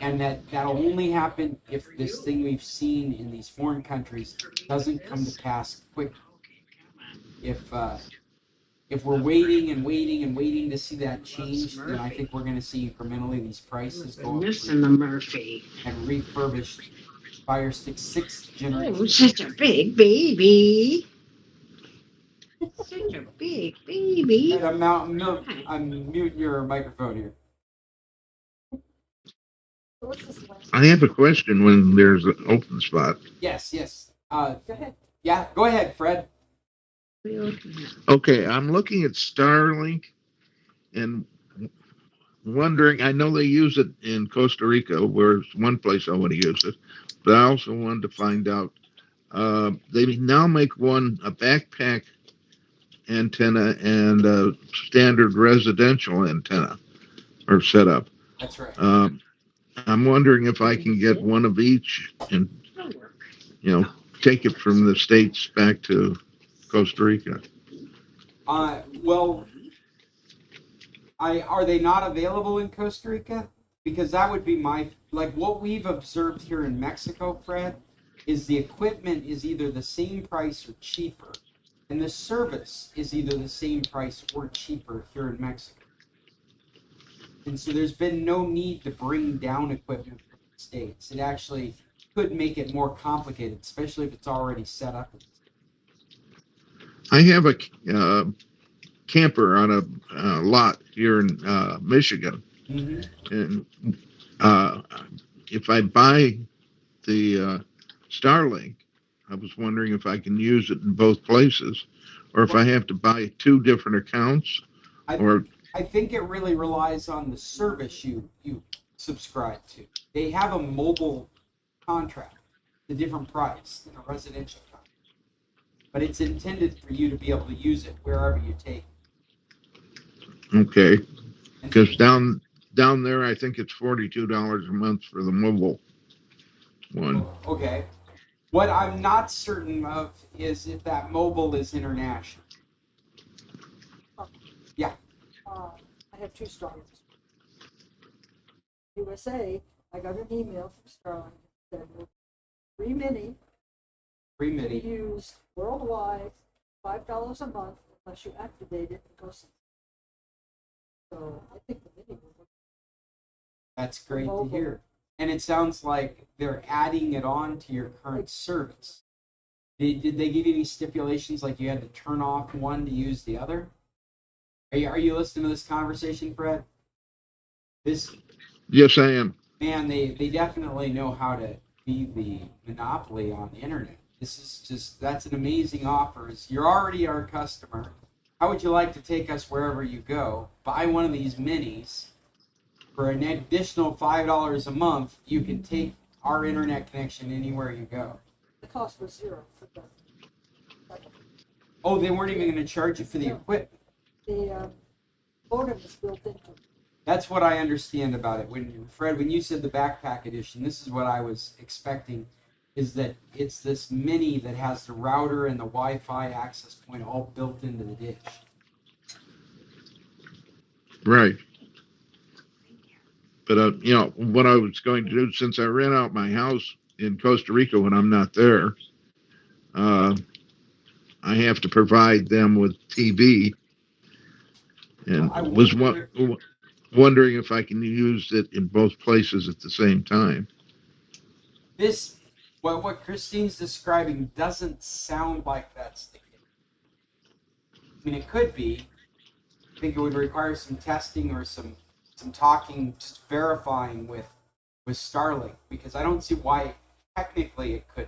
And that'll only happen if this thing we've seen in these foreign countries doesn't come to pass quick. If we're waiting and waiting and waiting to see that change, then I think we're going to see incrementally these prices go up.
Missing the Murphy.
And refurbished Fire Stick 6th generation.
Oh, such a big baby. Such a big baby.
And I'm muting your microphone here.
What's this one?
I have a question when there's an open spot.
Yes.
Go ahead.
Yeah, go ahead, Fred.
Okay, I'm looking at Starlink and wondering, I know they use it in Costa Rica, where it's one place I want to use it, but I also wanted to find out, they now make a backpack antenna and a standard residential antenna or setup.
That's right.
I'm wondering if I can get one of each and, take it from the States back to Costa Rica.
Well, are they not available in Costa Rica? Because that would be what we've observed here in Mexico, Fred, is the equipment is either the same price or cheaper, and the service is either the same price or cheaper here in Mexico. And so there's been no need to bring down equipment from the States. It actually could make it more complicated, especially if it's already set up.
I have a camper on a lot here in Michigan. Mm-hmm. And if I buy the Starlink, I was wondering if I can use it in both places, or if I have to buy two different accounts.
I think it really relies on the service you subscribe to. They have a mobile contract, a different price than a residential contract. But it's intended for you to be able to use it wherever you take it.
Okay. Because down there, I think it's $42 a month for the mobile one.
Okay. What I'm not certain of is if that mobile is international. Yeah.
I have two Starlinks. USA, I got an email from Starlink that said free mini.
Free
To be
mini.
used worldwide, $5 a month unless you activate it and go. So I think the mini will work.
That's great to hear. And it sounds like they're adding it on to your current service. Did they give you any stipulations like you had to turn off one to use the other? Are you listening to this conversation, Fred?
Yes, I am.
Man, they definitely know how to be the monopoly on the internet. That's an amazing offer. You're already our customer. How would you like to take us wherever you go? Buy one of these minis. For an additional $5 a month, you can take our internet connection anywhere you go.
The cost was $0 for the.
Oh, they weren't even going to charge you for the equipment.
The modem is built into it.
That's what I understand about it. Fred, when you said the backpack edition, this is what I was expecting, is that it's this mini that has the router and the Wi-Fi access point all built into the dish.
Right. But, what I was going to do, since I rent out my house in Costa Rica when I'm not there, I have to provide them with TV. And
I
was
wonder-
wondering if I can use it in both places at the same time.
This, what Christine's describing doesn't sound like that's the case. I mean, it could be. I think it would require some testing or some talking, just verifying with Starlink, because I don't see why technically it could.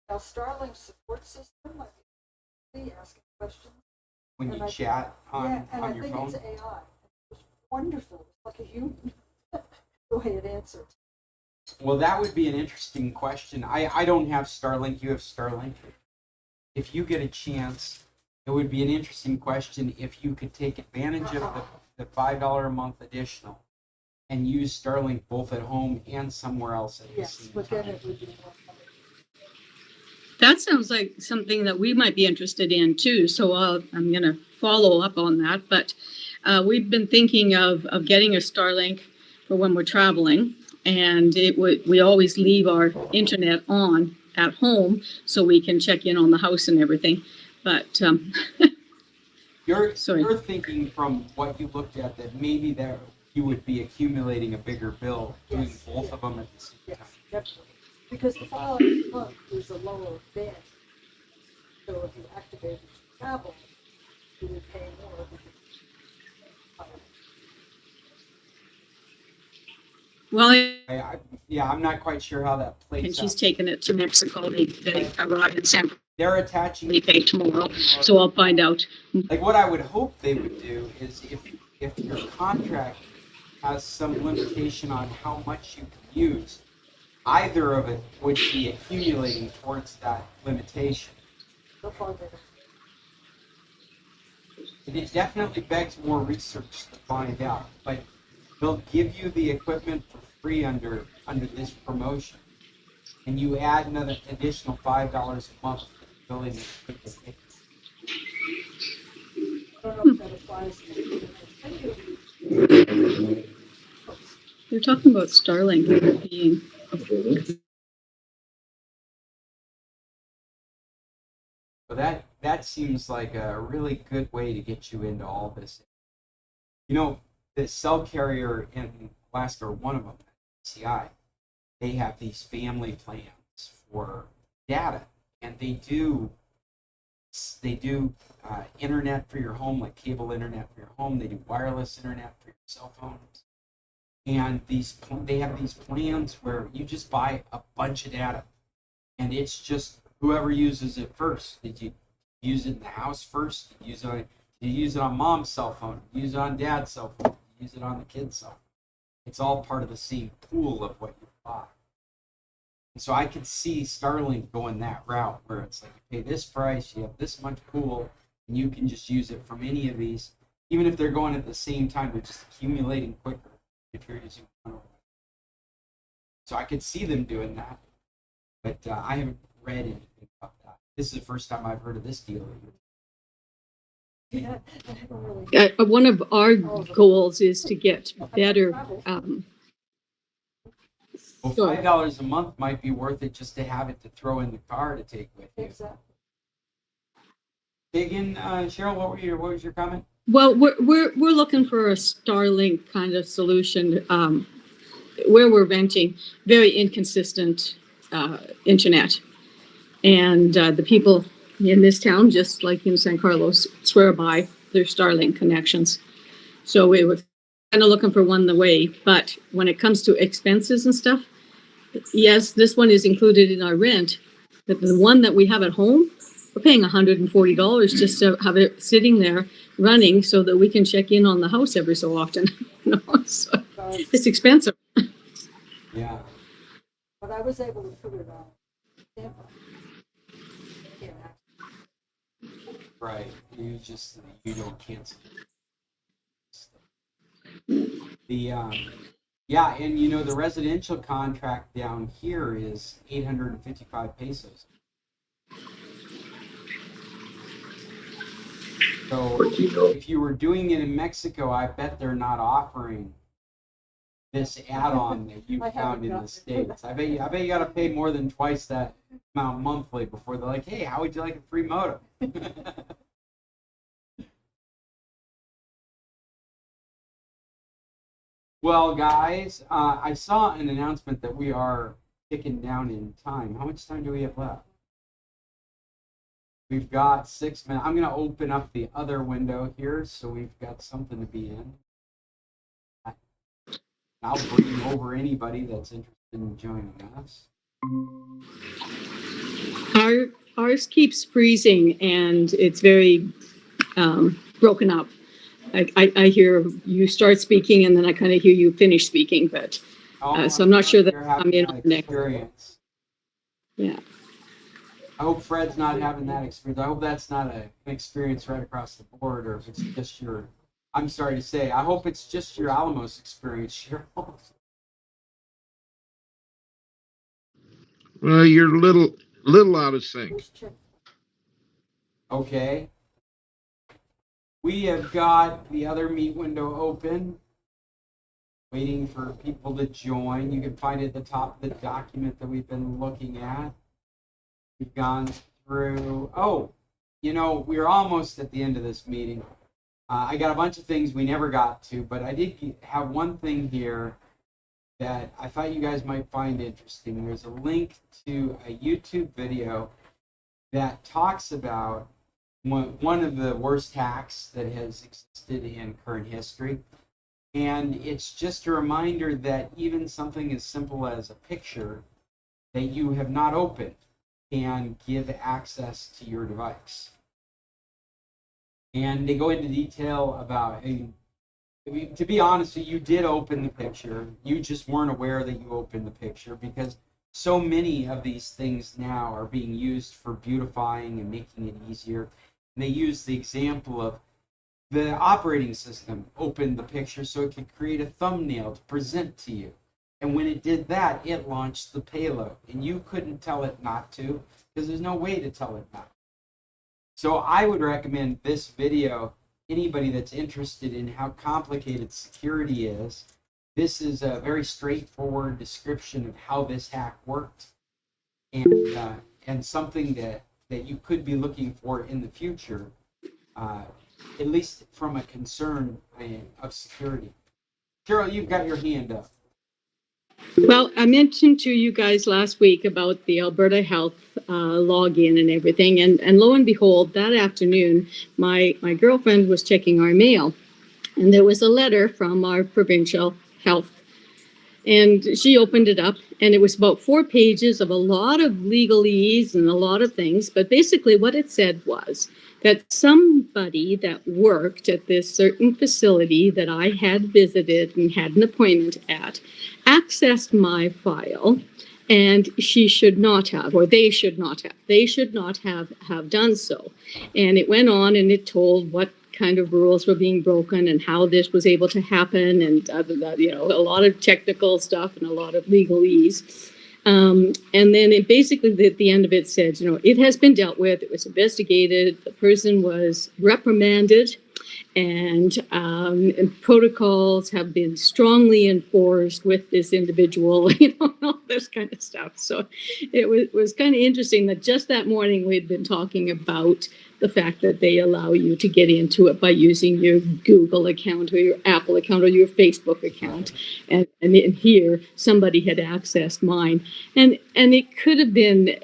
Now Starlink's support system, like, be asking questions.
When
And
you
I
chat
Yeah, and I
on your
think
phone.
it's AI. It's wonderful, it's like a human, the way it answers.
Well, that would be an interesting question. I don't have Starlink. You have Starlink. If you get a chance, it would be an interesting question if you could take advantage of the $5 a month additional and use Starlink both at home and somewhere else at the
Yes,
same
but then
time.
it would be more fun.
That sounds like something that we might be interested in too. So I'm going to follow up on that. But we've been thinking of getting a Starlink for when we're traveling. And we always leave our internet on at home so we can check in on the house and everything. But
You're
sorry.
you're thinking from what you looked at that maybe that you would be accumulating a bigger bill doing
Yes,
both
yeah.
of them at the same
Yes,
time.
definitely. Because the $5 a month is a lower bid. So if you activated travel, you would pay more because.
Well,
Yeah, I'm not quite sure how that
and
plays
she's
out.
taking it to Mexico. They arrive in San
They're attaching.
Felipe tomorrow. So I'll find out.
Like what I would hope they would do is if your contract has some limitation on how much you can use, either of it would be accumulating towards that limitation.
So far, they don't.
It definitely begs more research to find out, but they'll give you the equipment for free under this promotion, and you add another additional $5 a month for the ability to take it.
I don't know if that applies to anybody.
They're talking about Starlink being.
So that seems like a really good way to get you into all this. You know, the cell carrier in Alaska, or one of them, CI, they have these family plans for data, and they do internet for your home, like cable internet for your home. They do wireless internet for your cell phones, and they have these plans where you just buy a bunch of data, and it's just whoever uses it first. Did you use it in the house first? Did you use it on mom's cell phone? Did you use it on dad's cell phone? Did you use it on the kid's cell phone? It's all part of the same pool of what you bought. And so I could see Starlink going that route where it's like you pay this price, you have this much pool, and you can just use it from any of these. Even if they're going at the same time, they're just accumulating quicker if you're using one. So I could see them doing that, but I haven't read anything about that. This is the first time I've heard of this deal.
Yeah, I haven't really.
One of our goals is to get better.
Well, $5 a month might be worth it just to have it to throw in the car to take with you.
Exactly.
Diggin, Cheryl, what was your comment?
Well, we're looking for a Starlink kind of solution where we're renting very inconsistent internet, and the people in this town, just like in San Carlos, swear by their Starlink connections. So we were kind of looking for one the way, but when it comes to expenses and stuff, yes, this one is included in our rent, but the one that we have at home, we're paying $140 just to have it sitting there running so that we can check in on the house every so often. So it's expensive.
Yeah.
But I was able to put it on Tampa. Yeah.
Right. You don't cancel. The yeah, and you know the residential contract down here is 855 pesos. So if you were doing it in Mexico, I bet they're not offering this add-on that you
I
found
haven't
in the
gotten it.
States. I bet you got to pay more than twice that amount monthly before they're like, hey, how would you like a free modem? Well, guys, I saw an announcement that we are ticking down in time. How much time do we have left? We've got 6 minutes. I'm going to open up the other window here so we've got something to be in. I'll bring over anybody that's interested in joining us.
Ours keeps freezing and it's very broken up. I hear you start speaking and then I kind of hear you finish speaking, but so I'm not sure that I'm in on the next.
Experience.
Yeah.
I hope Fred's not having that experience. I hope that's not an experience right across the board, or if it's just your. I'm sorry to say. I hope it's just your Alamos experience, Cheryl.
Well, you're a little out of sync.
Let's check.
Okay. We have got the other meet window open, waiting for people to join. You can find it at the top of the document that we've been looking at. We've gone through. Oh, we're almost at the end of this meeting. I got a bunch of things we never got to, but I did have one thing here that I thought you guys might find interesting. There's a link to a YouTube video that talks about one of the worst hacks that has existed in current history. And it's just a reminder that even something as simple as a picture that you have not opened can give access to your device. And they go into detail about, to be honest with you did open the picture. You just weren't aware that you opened the picture because so many of these things now are being used for beautifying and making it easier. And they use the example of the operating system opened the picture so it could create a thumbnail to present to you. And when it did that, it launched the payload. And you couldn't tell it not to because there's no way to tell it not. So I would recommend this video. Anybody that's interested in how complicated security is, this is a very straightforward description of how this hack worked, and something that you could be looking for in the future, at least from a concern of security. Cheryl, you've got your hand up.
Well, I mentioned to you guys last week about the Alberta Health login and everything, and lo and behold, that afternoon, my girlfriend was checking our mail, and there was a letter from our provincial health. And she opened it up, and it was about 4 pages of a lot of legalese and a lot of things. But basically what it said was that somebody that worked at this certain facility that I had visited and had an appointment at accessed my file, and she should not have, or they should not have done so. And it went on and it told what kind of rules were being broken and how this was able to happen, and a lot of technical stuff and a lot of legalese. And then it basically, at the end of it said, it has been dealt with, it was investigated, the person was reprimanded, and protocols have been strongly enforced with this individual, all this kind of stuff. So it was kind of interesting that just that morning we'd been talking about the fact that they allow you to get into it by using your Google account or your Apple account or your Facebook account. And in here, somebody had accessed mine. And it could have been,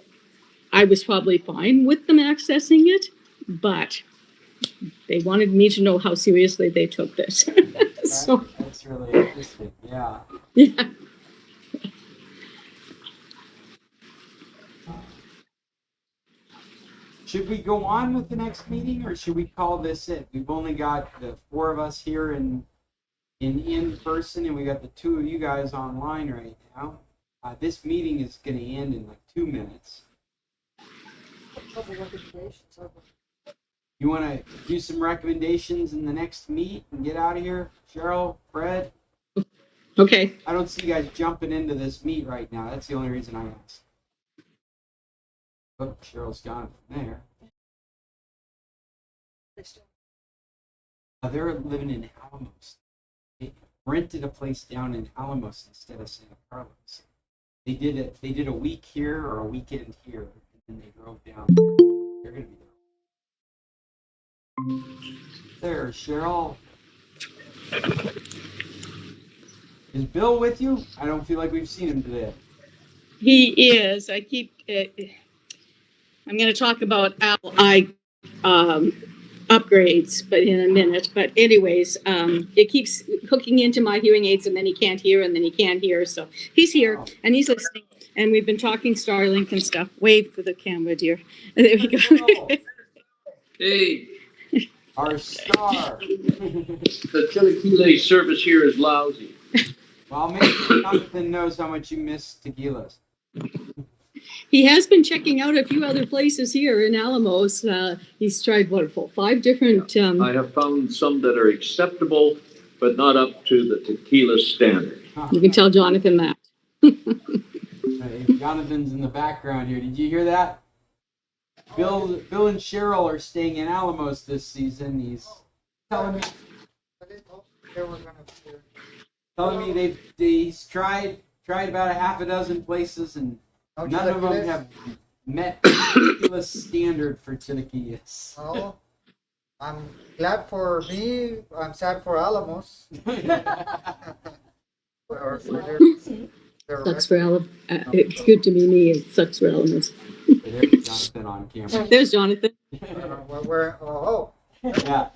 I was probably fine with them accessing it, but they wanted me to know how seriously they took this. So
That's really interesting. Yeah.
Yeah.
Should we go on with the next meeting, or should we call this it? We've only got the 4 of us here in person, and we got the 2 of you guys online right now. This meeting is going to end in like 2 minutes.
A couple recommendations.
You want to do some recommendations in the next meet and get out of here? Cheryl, Fred?
Okay.
I don't see you guys jumping into this meet right now. That's the only reason I asked. Oh, Cheryl's gone from there. They're living in Alamos. They rented a place down in Alamos instead of Santa Carlos. They did a week here or a weekend here, and then they drove down there. They're gonna be there. There, Cheryl. Is Bill with you? I don't feel like we've seen him today.
He is. I keep. I'm going to talk about I upgrades, but in a minute. But anyways, it keeps hooking into my hearing aids, and then he can't hear, and then he can't hear. So he's here
Oh.
and he's listening, and we've been talking Starlink and stuff. Wave for the camera, dear. There we go.
Oh,
Hey,
our star.
the Tequila service here is lousy.
Well, maybe Jonathan knows how much you miss tequilas.
He has been checking out a few other places here in Alamos. He's tried what, 5 different.
I have found some that are acceptable, but not up to the tequila standard.
You can tell Jonathan that.
Jonathan's in the background here. Did you hear that? Bill and Cheryl are staying in Alamos this season. He's telling me he's tried about a half a dozen places, and none of them have met tequila standard for chilaquiles.
Oh, I'm glad for me. I'm sad for Alamos. Or for their
Sucks for Alamos. It's good to be me. It sucks for Alamos.
There's Jonathan on camera.
There's Jonathan.
Yeah.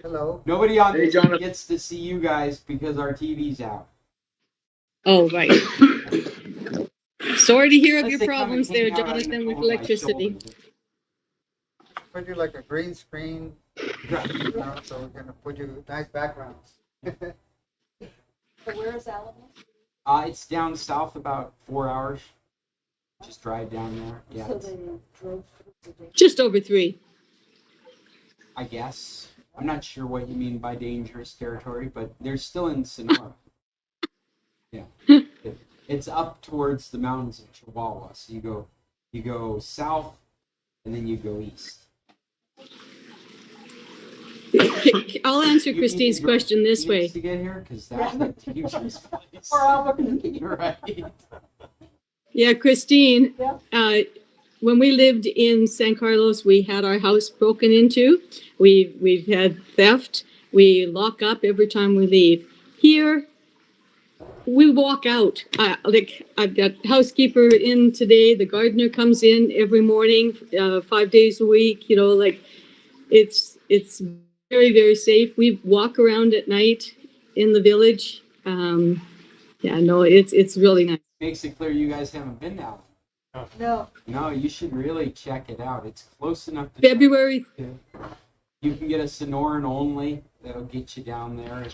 Hello.
Nobody on
Hey,
this
Jonathan.
gets to see you guys because our TV's out.
Oh, right. Sorry to hear of
Unless
your
they come and
problems
hang
there,
out on
Jonathan, with
my
electricity.
shoulder.
Put you like a green screen,
Right.
so we're gonna put you nice backgrounds.
So where is Alamos?
It's down south about 4 hours. Just drive down there. Yeah,
So
it's-
they drove through the day.
Just over 3.
I guess. I'm not sure what you mean by dangerous territory, but they're still in Sonora. Yeah. It's up towards the mountains of Chihuahua. So you go south and then you go east.
I'll answer
You
Christine's
need to
question this
Phoenix
way.
to get here, because that's the dangerous place.
Or Albuquerque.
Right.
Yeah, Christine,
Yeah.
when we lived in San Carlos, we had our house broken into. We've had theft. We lock up every time we leave. Here, we walk out. Like I've got housekeeper in today. The gardener comes in every morning, 5 days a week. You know, like it's very, very safe. We walk around at night in the village. Yeah, no, it's really nice.
Makes it clear you guys haven't been down.
No.
No, you should really check it out. It's close enough to
February.
You can get a Sonoran only. That'll get you down there.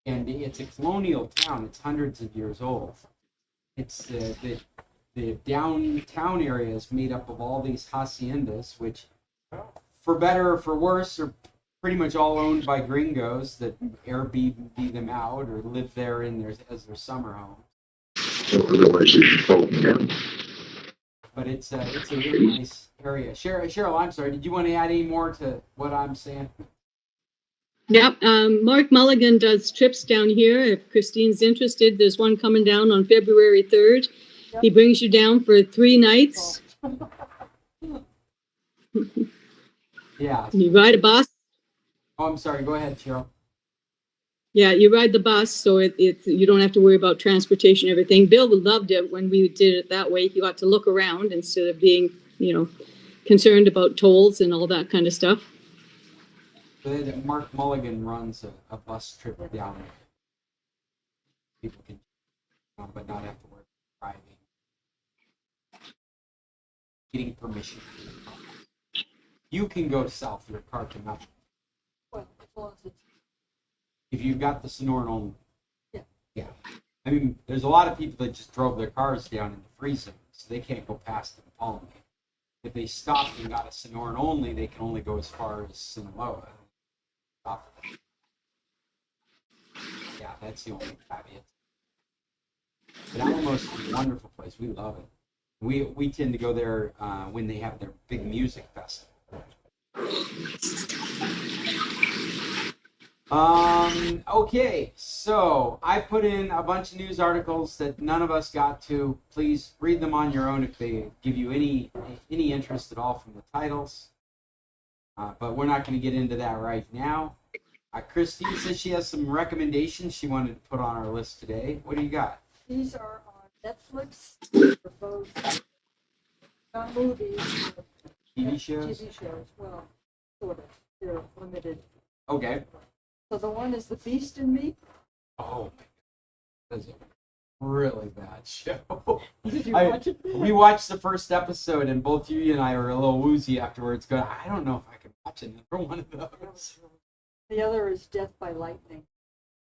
And it's a colonial town. It's hundreds of years old. It's the downtown area is made up of all these haciendas, which, for better or for worse, are pretty much all owned by gringos that Airbnb them out or live there as their summer home. But it's a really nice area. Cheryl, I'm sorry. Did you want to add any more to what I'm saying?
Yep. Mark Mulligan does trips down here. If Christine's interested, there's one coming down on February 3rd. He brings you down for 3 nights.
Yeah.
You ride a bus.
Oh, I'm sorry. Go ahead, Cheryl.
Yeah, you ride the bus, so it's you don't have to worry about transportation, everything. Bill loved it when we did it that way. He got to look around instead of being, concerned about tolls and all that kind of stuff.
Mark Mulligan runs a bus trip down there. People can, but not have to worry about driving. Getting permission. You can go south. Your car cannot.
Well, as long as it's,
If you've got the Sonoran only.
Yeah.
Yeah. I mean, there's a lot of people that just drove their cars down in the freezing, so they can't go past the Palm. If they stopped and got a Sonoran only, they can only go as far as Sinaloa. Yeah, that's the only caveat. But Alamos is a wonderful place. We love it. We tend to go there when they have their big music festival. Okay, so I put in a bunch of news articles that none of us got to. Please read them on your own if they give you any interest at all from the titles. But we're not going to get into that right now. Christine says she has some recommendations she wanted to put on our list today. What do you got?
These are on Netflix. They're both not movies, but
TV shows?
TV shows. Well, sort of. They're limited.
Okay.
So the one is The Beast in Me.
Oh, my God. That's a really bad show.
Did you
I-
watch it?
We watched the first episode, and both you and I were a little woozy afterwards. Going, I don't know if I can watch another one of those.
The other is Death by Lightning,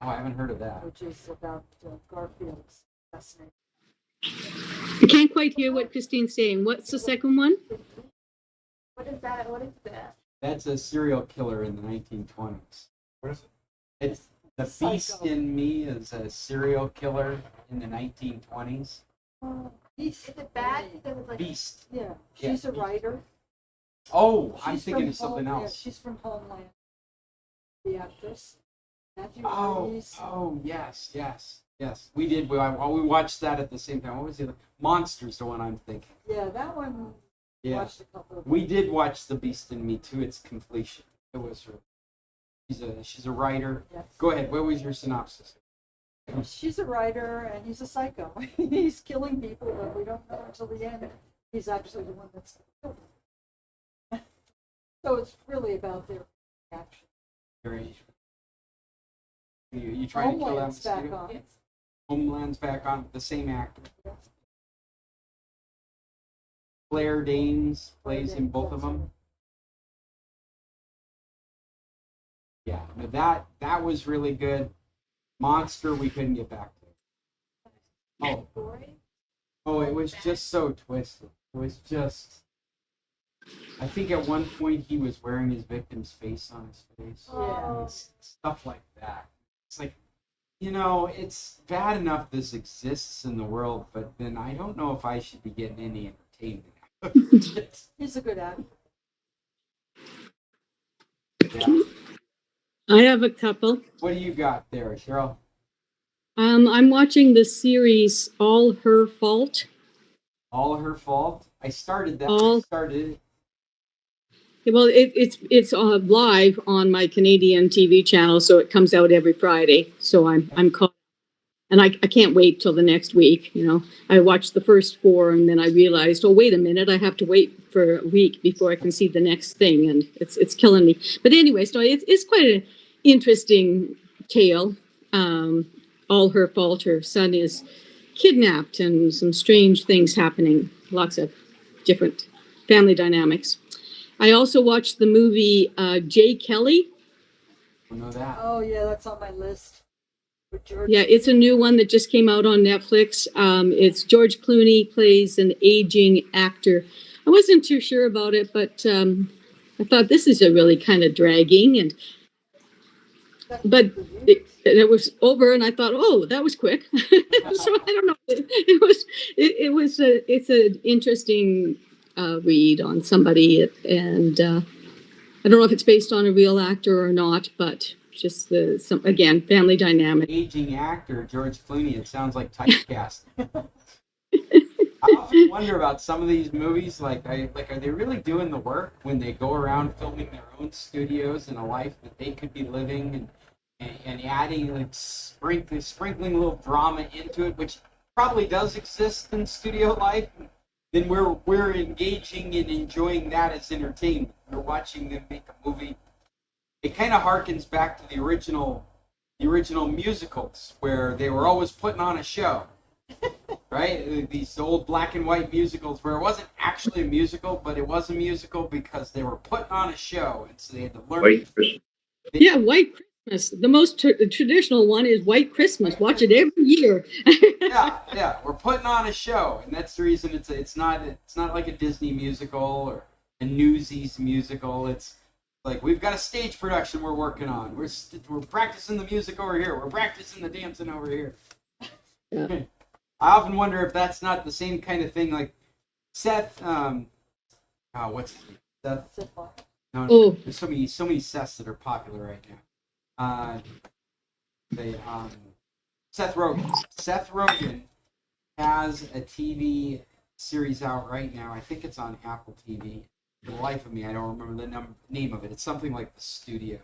Oh, I haven't heard of that.
which is about Garfield's assassination.
I can't quite hear what Christine's saying. What's the second one?
What is that? What is that?
That's a serial killer in the 1920s.
What is it?
It's The Beast
Psycho.
in Me is a serial killer in the 1920s.
Is it bad? There was like,
Beast.
yeah,
Yeah.
she's a writer.
Oh, I'm
She's
thinking
from
of something
Home- yeah,
else.
she's from Homeland. The actress. Matthew
Oh,
Reese.
oh, yes, yes, yes. We did. We watched that at the same time. What was the other? Monsters, the one I'm thinking.
Yeah, that one.
Yeah.
Watched a couple of.
We did watch The Beast in Me to its completion. It was her. She's a writer.
Yes.
Go ahead. What was your synopsis?
She's a writer and he's a psycho. He's killing people, but we don't know until the end. He's actually the one that's killed them. So it's really about their action.
Very. You trying to kill that
Homeland's back
mosquito?
on.
Homeland's back on. The same actor. Claire Danes plays in both of them. Yeah, no, that was really good. Monster, we couldn't get back to. Oh, it was just so twisted. It was just. I think at one point he was wearing his victim's face on his face.
Yeah.
Stuff like that. It's like, it's bad enough this exists in the world, but then I don't know if I should be getting any entertainment.
He's a good actor.
Yeah.
I have a couple.
What do you got there, Cheryl?
I'm watching the series All Her Fault.
All her fault. I started that.
All-
I started
Well, it's live on my Canadian TV channel, so it comes out every Friday. So I'm caught, and I can't wait till the next week. I watched the first 4, and then I realized, oh, wait a minute, I have to wait for a week before I can see the next thing, and it's killing me. But anyway, so it's quite an interesting tale. All her fault. Her son is kidnapped, and some strange things happening. Lots of different family dynamics. I also watched the movie Jay Kelly.
I don't know that.
Oh yeah, that's on my list. With George.
Yeah, it's a new one that just came out on Netflix. It's George Clooney plays an aging actor. I wasn't too sure about it, but I thought this is a really kind of dragging, but it was over, and I thought, oh, that was quick. So I don't know. It's an interesting read on somebody, and I don't know if it's based on a real actor or not, but just again, family dynamic.
Aging actor George Clooney. It sounds like typecast. I often wonder about some of these movies. Are they really doing the work when they go around filming their own studios in a life that they could be living, and adding sprinkling a little drama into it, which probably does exist in studio life. Then we're engaging and enjoying that as entertainment. We're watching them make a movie. It kind of harkens back to the original musicals, where they were always putting on a show, right? These old black and white musicals where it wasn't actually a musical, but it was a musical because they were putting on a show, and so they had to learn.
White Christmas.
Yeah, White Christmas. The most traditional one is White Christmas. Watch it every year.
Yeah, we're putting on a show, and that's the reason it's not like a Disney musical or a Newsies musical. It's like we've got a stage production we're working on. We're practicing the music over here. We're practicing the dancing over here.
Yeah.
I often wonder if that's not the same kind of thing. Like Seth, what's his name? Seth? No,
Oh.
there's so many Seths that are popular right now. Seth Rogen. Seth Rogen has a TV series out right now. I think it's on Apple TV. For the life of me, I don't remember the name of it. It's something like The Studio.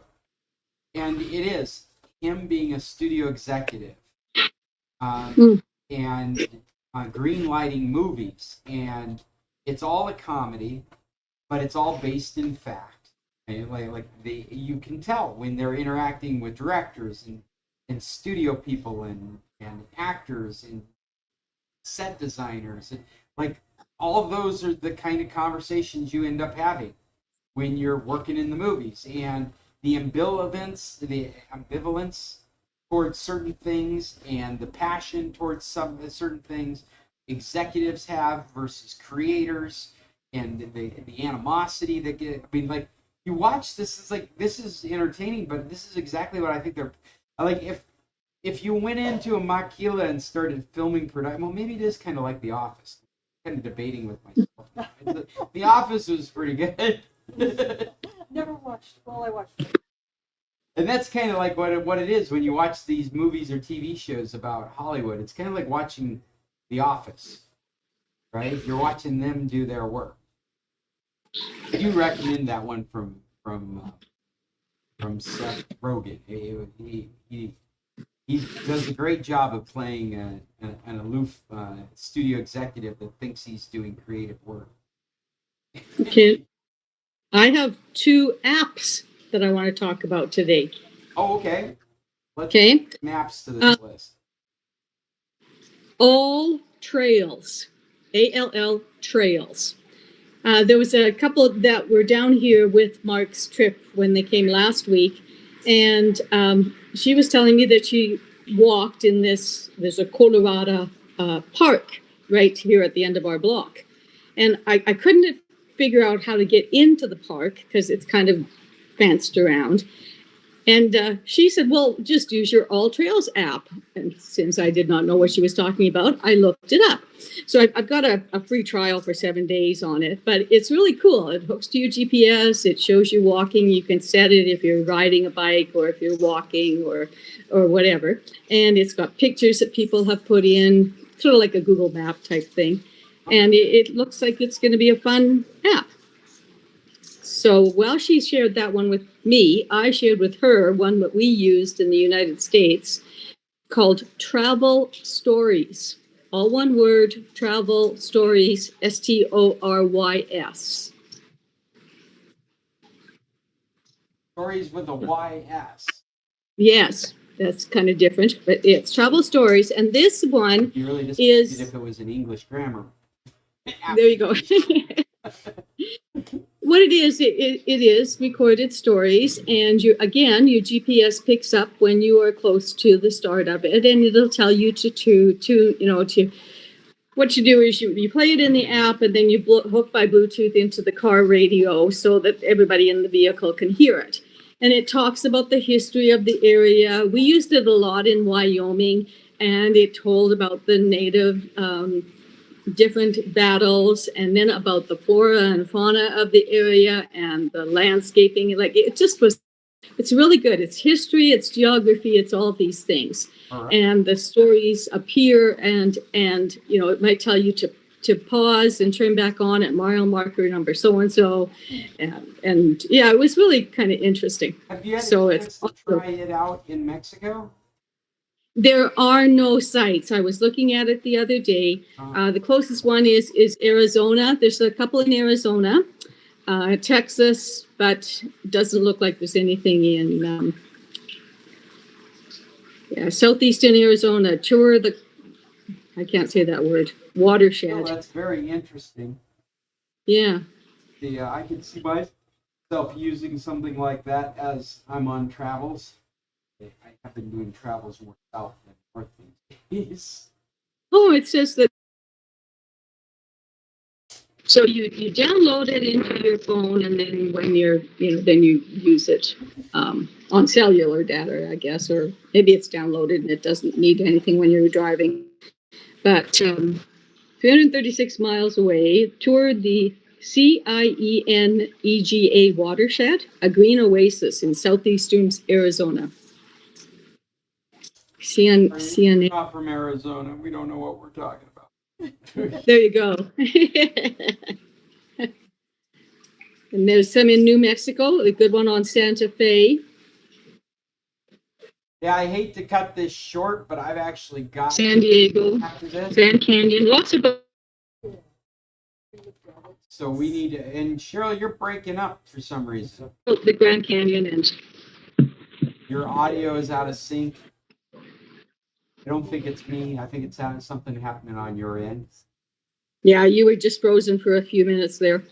And it is him being a studio executive,
Mm.
and green lighting movies, and it's all a comedy, but it's all based in fact. And you can tell when they're interacting with directors and studio people and actors and set designers, and like all of those are the kind of conversations you end up having when you're working in the movies, and the ambivalence towards certain things and the passion towards some certain things executives have versus creators, and the animosity that get. I mean, like, you watch this, it's like, this is entertaining, but this is exactly what I think they're like. If you went into a maquila and started filming production, well, maybe it is kind of like The Office. I'm kind of debating with myself. The Office was pretty good.
Never watched, well, I watched.
And that's kind of like what it is when you watch these movies or TV shows about Hollywood. It's kind of like watching The Office, right? You're watching them do their work. I do recommend that one from Seth Rogen. He does a great job of playing an aloof studio executive that thinks he's doing creative work.
Okay. I have 2 apps that I want to talk about today.
Oh, okay. Let's
Okay.
add maps to this list.
All Trails, ALL Trails. There was a couple that were down here with Mark's trip when they came last week, and she was telling me that she walked in there's a Colorado park right here at the end of our block, and I couldn't figure out how to get into the park because it's kind of fenced around. And she said, well, just use your All Trails app. And since I did not know what she was talking about, I looked it up. So I've got a free trial for 7 days on it, but it's really cool. It hooks to your GPS. It shows you walking. You can set it if you're riding a bike or if you're walking or whatever. And it's got pictures that people have put in, sort of like a Google Map type thing. And it looks like it's going to be a fun app. So while she shared that one with me, I shared with her one that we used in the United States called Travel Stories. All one word, Travel Stories, STORYS.
Stories with a YS.
Yes, that's kind of different, but it's Travel Stories. And this one
You really just
is...
if it was an English grammar.
There you go. What it is recorded stories, and your GPS picks up when you are close to the start of it, and it'll tell you to what you do is you play it in the app, and then you hook by Bluetooth into the car radio so that everybody in the vehicle can hear it. And it talks about the history of the area. We used it a lot in Wyoming, and it told about the native different battles, and then about the flora and fauna of the area and the landscaping. Like, it's really good. It's history, it's geography, it's all these things.
Right.
And the stories appear, and it might tell you to pause and turn back on at mile marker number so and so, and yeah, it was really kind of interesting.
Have you had
So
a
it's
chance to try it out in Mexico?
There are no sites. I was looking at it the other day. The closest one is Arizona. There's a couple in Arizona, Texas, but doesn't look like there's anything in southeastern Arizona. I can't say that word, watershed.
Oh, that's very interesting.
Yeah.
I can see myself using something like that as I'm on travels. I have been doing travels more south than north these days.
Oh, it says that. So you download it into your phone, and then when then you use it on cellular data, I guess, or maybe it's downloaded and it doesn't need anything when you're driving. But 336 miles away, toured the CIENEGA watershed, a green oasis in southeastern Arizona.
We're not from Arizona. We don't know what we're talking about.
There you go. And there's some in New Mexico, a good one on Santa Fe.
Yeah, I hate to cut this short, but I've actually got
San Diego,
after this.
Grand Canyon, lots of.
So we need to, and Cheryl, you're breaking up for some reason.
The Grand Canyon and.
Your audio is out of sync. I don't think it's me. I think it's something happening on your end.
Yeah, you were just frozen for a few minutes there.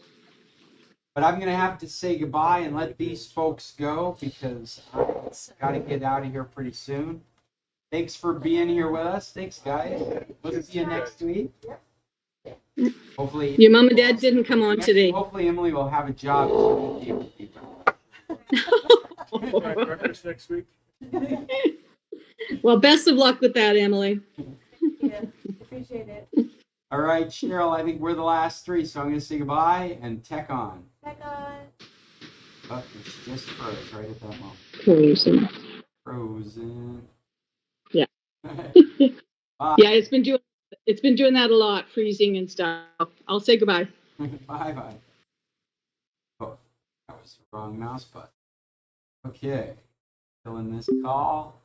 But I'm going to have to say goodbye and let these folks go because I've got to get out of here pretty soon. Thanks for being here with us. Thanks, guys. We'll see you next week. Hopefully,
Your mom and dad didn't come on today.
hopefully Emily will have a job.
Breakfast next week.
Well, best of luck with that, Emily.
Yeah, appreciate it.
All right, Cheryl, I think we're the last three, so I'm going to say goodbye and tech on.
Tech on.
Oh, it's just froze right at that moment.
Frozen.
Frozen.
Yeah.
Bye.
Yeah, it's been doing that a lot, freezing and stuff. I'll say goodbye.
Bye. Oh, that was the wrong mouse button. Okay, still in this call.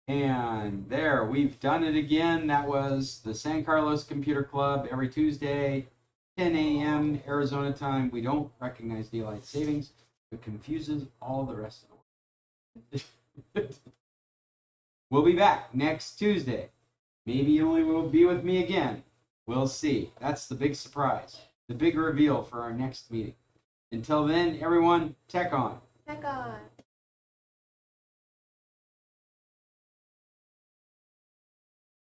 And there, we've done it again. That was the San Carlos Computer Club every Tuesday, 10 a.m. Arizona time. We don't recognize daylight savings. It confuses all the rest of the world. We'll be back next Tuesday. Maybe Emily will be with me again. We'll see. That's the big surprise, the big reveal for our next meeting. Until then, everyone, tech on.
Tech on.